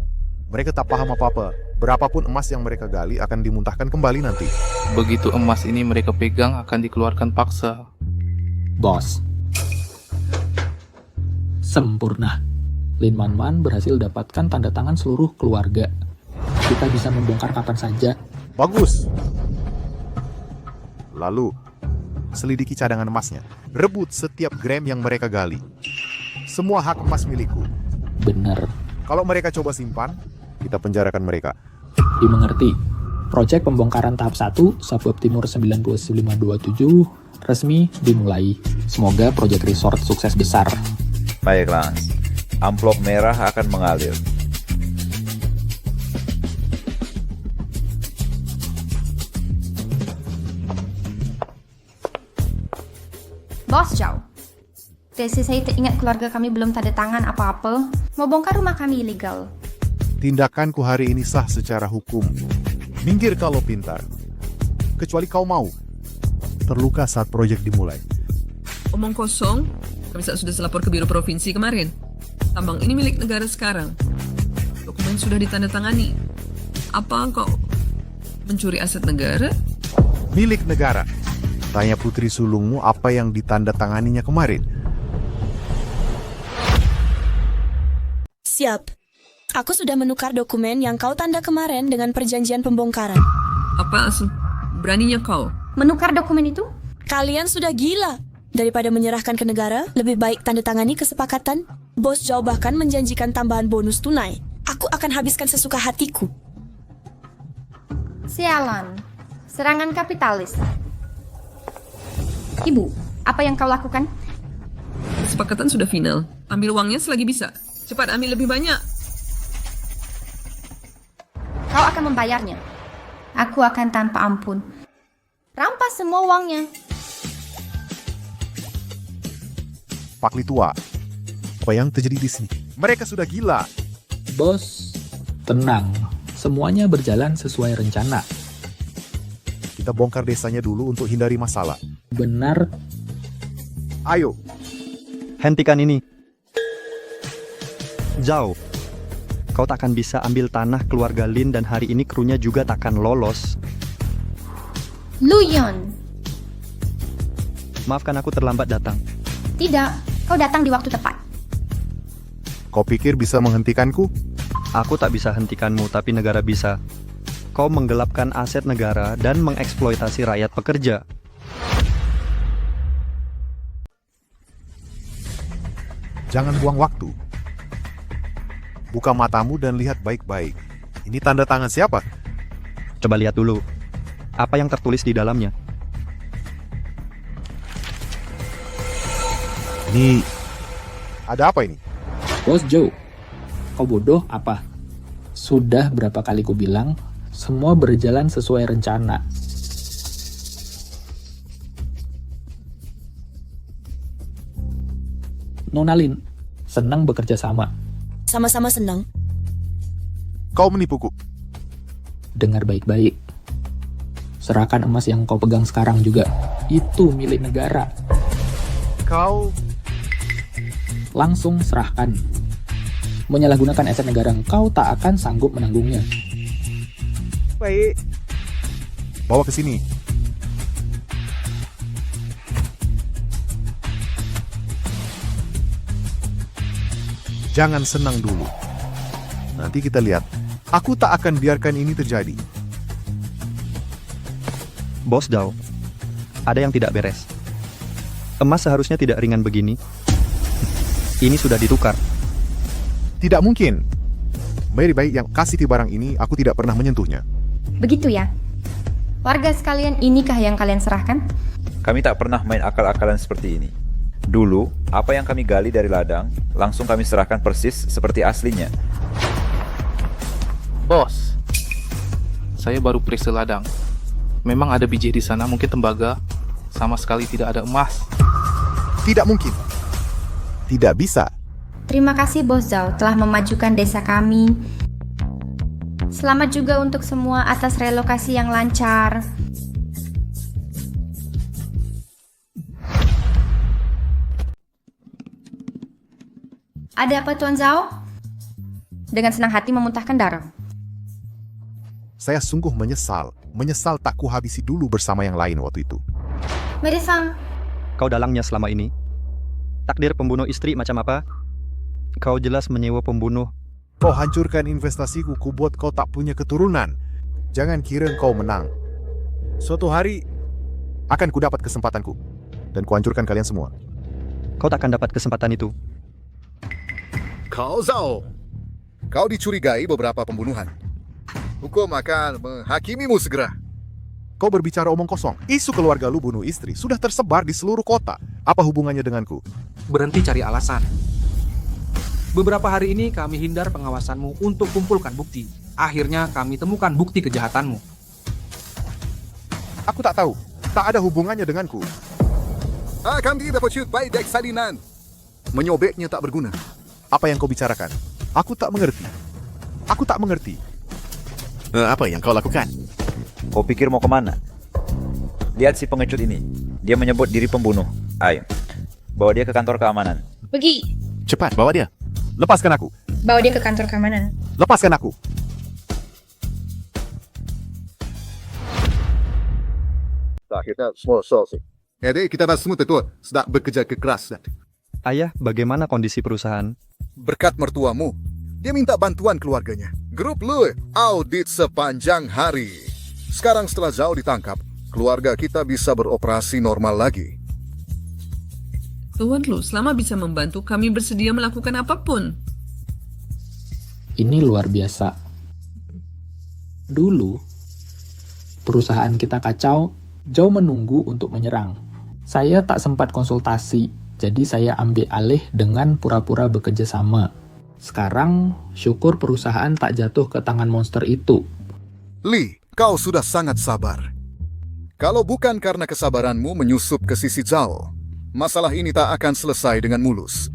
Mereka tak paham apa-apa. Berapapun emas yang mereka gali akan dimuntahkan kembali nanti. Begitu emas ini mereka pegang akan dikeluarkan paksa. Bos. Sempurna. Lin Man berhasil dapatkan tanda tangan seluruh keluarga. Kita bisa membongkar kapan saja. Bagus. Lalu, selidiki cadangan emasnya. Rebut setiap gram yang mereka gali. Semua hak emas milikku. Benar. Kalau mereka coba simpan, kita penjarakan mereka. Dimengerti. Proyek pembongkaran tahap 1, Subbab Timur 9527, resmi dimulai. Semoga proyek resort sukses besar. Baiklah. Amplop merah akan mengalir. Bos Zhao, Desi saya teringat keluarga kami belum tanda tangan apa-apa. Mau bongkar rumah kami ilegal. Tindakanku hari ini sah secara hukum. Minggir kalau pintar. Kecuali kau mau terluka saat proyek dimulai. Omong kosong, kami sudah lapor ke Biro Provinsi kemarin. Tambang ini milik negara sekarang. Dokumen sudah ditandatangani. Apa kau mencuri aset negara? Milik negara. Tanya putri sulungmu apa yang ditandatanganinya kemarin. Siap. Aku sudah menukar dokumen yang kau tanda kemarin dengan perjanjian pembongkaran. Apa beraninya kau? Menukar dokumen itu? Kalian sudah gila. Daripada menyerahkan ke negara, lebih baik tanda tangani kesepakatan. Bos Zhao bahkan menjanjikan tambahan bonus tunai. Aku akan habiskan sesuka hatiku. Sialan. Serangan kapitalis. Ibu, apa yang kau lakukan? Kesepakatan sudah final. Ambil uangnya selagi bisa. Cepat ambil lebih banyak. Kau akan membayarnya. Aku akan tanpa ampun. Rampas semua uangnya. Pak Litua, apa yang terjadi di sini? Mereka sudah gila. Bos, tenang. Semuanya berjalan sesuai rencana. Kita bongkar desanya dulu untuk hindari masalah. Benar. Ayo. Hentikan ini. Zhao, kau takkan bisa ambil tanah keluarga Lin dan hari ini krunya juga takkan lolos. Lu Yon. Maafkan aku terlambat datang. Tidak, kau datang di waktu tepat. Kau pikir bisa menghentikanku? Aku tak bisa hentikanmu, tapi negara bisa. Kau menggelapkan aset negara dan mengeksploitasi rakyat pekerja. Jangan buang waktu. Buka matamu dan lihat baik-baik. Ini tanda tangan siapa? Coba lihat dulu. Apa yang tertulis di dalamnya? Ini... ada apa ini? Bos Zhao, kau bodoh apa? Sudah berapa kali ku bilang, semua berjalan sesuai rencana. Nona Lin, senang bekerja sama. Sama-sama senang. Kau menipuku. Dengar baik-baik. Serahkan emas yang kau pegang sekarang juga. Itu milik negara. Kau... langsung serahkan. Menyalahgunakan aset negara, engkau tak akan sanggup menanggungnya. Baik. Bawa ke sini. Jangan senang dulu. Nanti kita lihat. Aku tak akan biarkan ini terjadi. Bos Zhao, ada yang tidak beres. Emas seharusnya tidak ringan begini. Ini sudah ditukar. Tidak mungkin. Mary baik yang kasih barang ini, aku tidak pernah menyentuhnya. Begitu ya? Warga sekalian, inikah yang kalian serahkan? Kami tak pernah main akal-akalan seperti ini. Dulu, apa yang kami gali dari ladang, langsung kami serahkan persis seperti aslinya. Bos, saya baru periksa ladang. Memang ada biji di sana, mungkin tembaga. Sama sekali tidak ada emas. Tidak mungkin. Tidak bisa. Terima kasih Bos Zhao telah memajukan desa kami. Selamat juga untuk semua atas relokasi yang lancar. Ada apa Tuan Zhao? Dengan senang hati memuntahkan darah. Saya sungguh menyesal. Menyesal tak kuhabisi dulu bersama yang lain waktu itu. Mary-san. Kau dalangnya selama ini. Takdir pembunuh istri macam apa? Kau jelas menyewa pembunuh. Kau hancurkan investasiku, ku buat kau tak punya keturunan. Jangan kira kau menang. Suatu hari akan ku dapat kesempatanku dan ku hancurkan kalian semua. Kau takkan dapat kesempatan itu. Kau Zhao, kau dicurigai beberapa pembunuhan. Hukum akan menghakimimu segera. Kau berbicara omong kosong. Isu keluarga lu bunuh istri sudah tersebar di seluruh kota. Apa hubungannya denganku? Berhenti cari alasan. Beberapa hari ini kami hindar pengawasanmu untuk kumpulkan bukti. Akhirnya kami temukan bukti kejahatanmu. Aku tak tahu. Tak ada hubungannya denganku. Kami dapat shoot by dek salinan. Menyobeknya tak berguna. Apa yang kau bicarakan? Aku tak mengerti. Aku tak mengerti. Apa yang kau lakukan? Kau pikir mau kemana? Lihat si pengecut ini. Dia menyebut diri pembunuh. Ayo, bawa dia ke kantor keamanan. Pergi. Cepat, bawa dia. Lepaskan aku. Bawa dia ke kantor keamanan. Lepaskan aku. Akhirnya semua selesai. Jadi kita semua tentu sedang bekerja keras. Ayah, bagaimana kondisi perusahaan? Berkat mertuamu, dia minta bantuan keluarganya. Grup lu audit sepanjang hari. Sekarang setelah Zhao ditangkap, keluarga kita bisa beroperasi normal lagi. Tuan Lu, selama bisa membantu, kami bersedia melakukan apapun. Ini luar biasa. Dulu, perusahaan kita kacau, Zhao menunggu untuk menyerang. Saya tak sempat konsultasi, jadi saya ambil alih dengan pura-pura bekerja sama. Sekarang, syukur perusahaan tak jatuh ke tangan monster itu. Li, kau sudah sangat sabar. Kalau bukan karena kesabaranmu menyusup ke sisi Zhao, masalah ini tak akan selesai dengan mulus.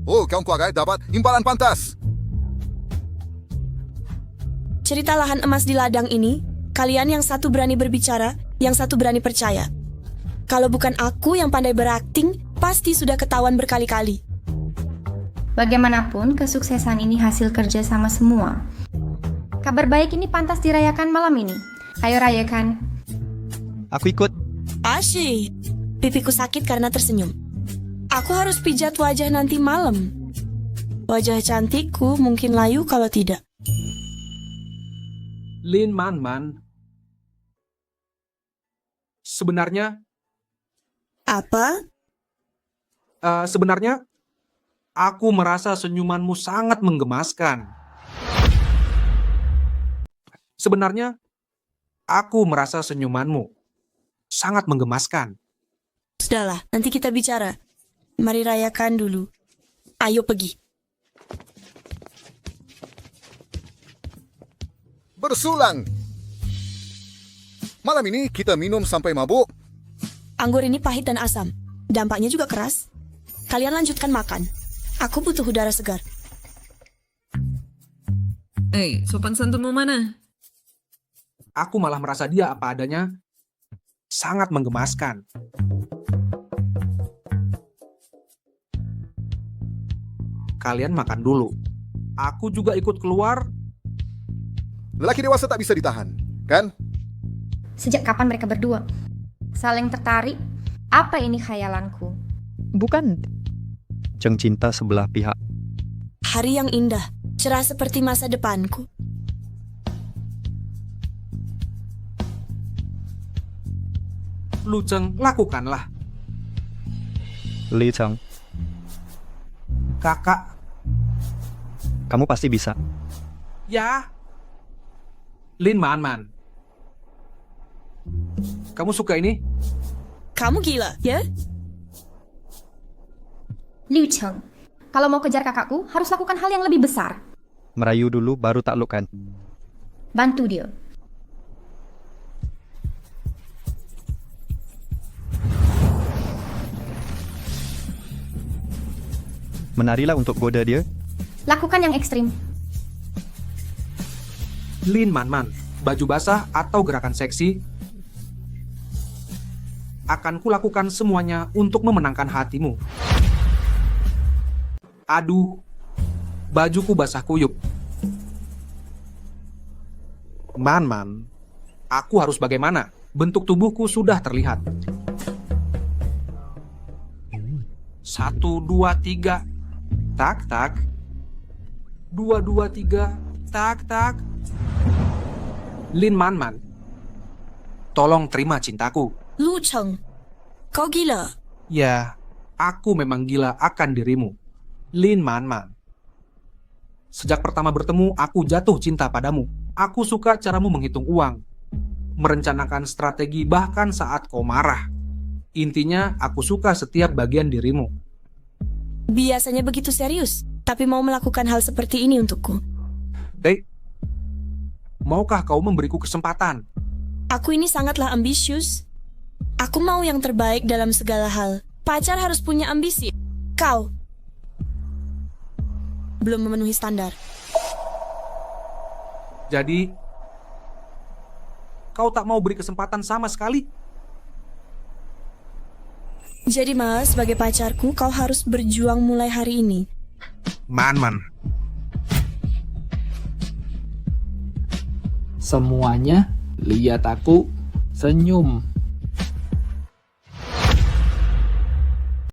Oh, kaum keluarga dapat imbalan pantas. Cerita lahan emas di ladang ini, kalian yang satu berani berbicara, yang satu berani percaya. Kalau bukan aku yang pandai berakting, pasti sudah ketahuan berkali-kali. Bagaimanapun, kesuksesan ini hasil kerja sama semua. Kabar baik ini pantas dirayakan malam ini. Ayo rayakan. Aku ikut. Asyik. Pipiku sakit karena tersenyum. Aku harus pijat wajah nanti malam. Wajah cantikku mungkin layu kalau tidak. Lin Man. Sebenarnya... Apa? Sebenarnya, aku merasa senyumanmu sangat menggemaskan. Sebenarnya, aku merasa senyumanmu sangat menggemaskan. Sudahlah, nanti kita bicara. Mari rayakan dulu. Ayo pergi. Bersulang. Malam ini kita minum sampai mabuk. Anggur ini pahit dan asam. Dampaknya juga keras. Kalian lanjutkan makan. Aku butuh udara segar. Sopan santunmu mana? Aku malah merasa dia apa adanya sangat menggemaskan. Kalian makan dulu. Aku juga ikut keluar. Lelaki dewasa tak bisa ditahan, kan? Sejak kapan mereka berdua saling tertarik? Apa ini khayalanku? Bukan. Jeng cinta sebelah pihak. Hari yang indah, cerah seperti masa depanku. Lu Cheng, lakukanlah. Li Cheng, Kakak, kamu pasti bisa. ya. Lin Man Man. Kamu suka ini? Kamu gila, ya? Liu Cheng, kalau mau kejar kakakku, harus lakukan hal yang lebih besar. Merayu dulu baru taklukkan. Bantu dia. Menarilah untuk goda dia. Lakukan yang ekstrim. Lin Man Man, baju basah atau gerakan seksi, akan kulakukan semuanya untuk memenangkan hatimu. Aduh, bajuku basah kuyup. Man Man, aku harus bagaimana? Bentuk tubuhku sudah terlihat. 1, 2, 3, tak tak. 2, 2, 3, tak tak. Lin Man Man, tolong terima cintaku. Lu Cheng, kau gila. Ya, aku memang gila akan dirimu. Lin Man Man. Sejak pertama bertemu, aku jatuh cinta padamu. Aku suka caramu menghitung uang, merencanakan strategi bahkan saat kau marah. Intinya, aku suka setiap bagian dirimu. Biasanya begitu serius, tapi mau melakukan hal seperti ini untukku. Dek, maukah kau memberiku kesempatan? Aku ini sangatlah ambisius. Aku mau yang terbaik dalam segala hal. Pacar harus punya ambisi. Kau belum memenuhi standar. Jadi, kau tak mau beri kesempatan sama sekali? Jadi Mas, sebagai pacarku, kau harus berjuang mulai hari ini. Man Man. Semuanya lihat aku senyum.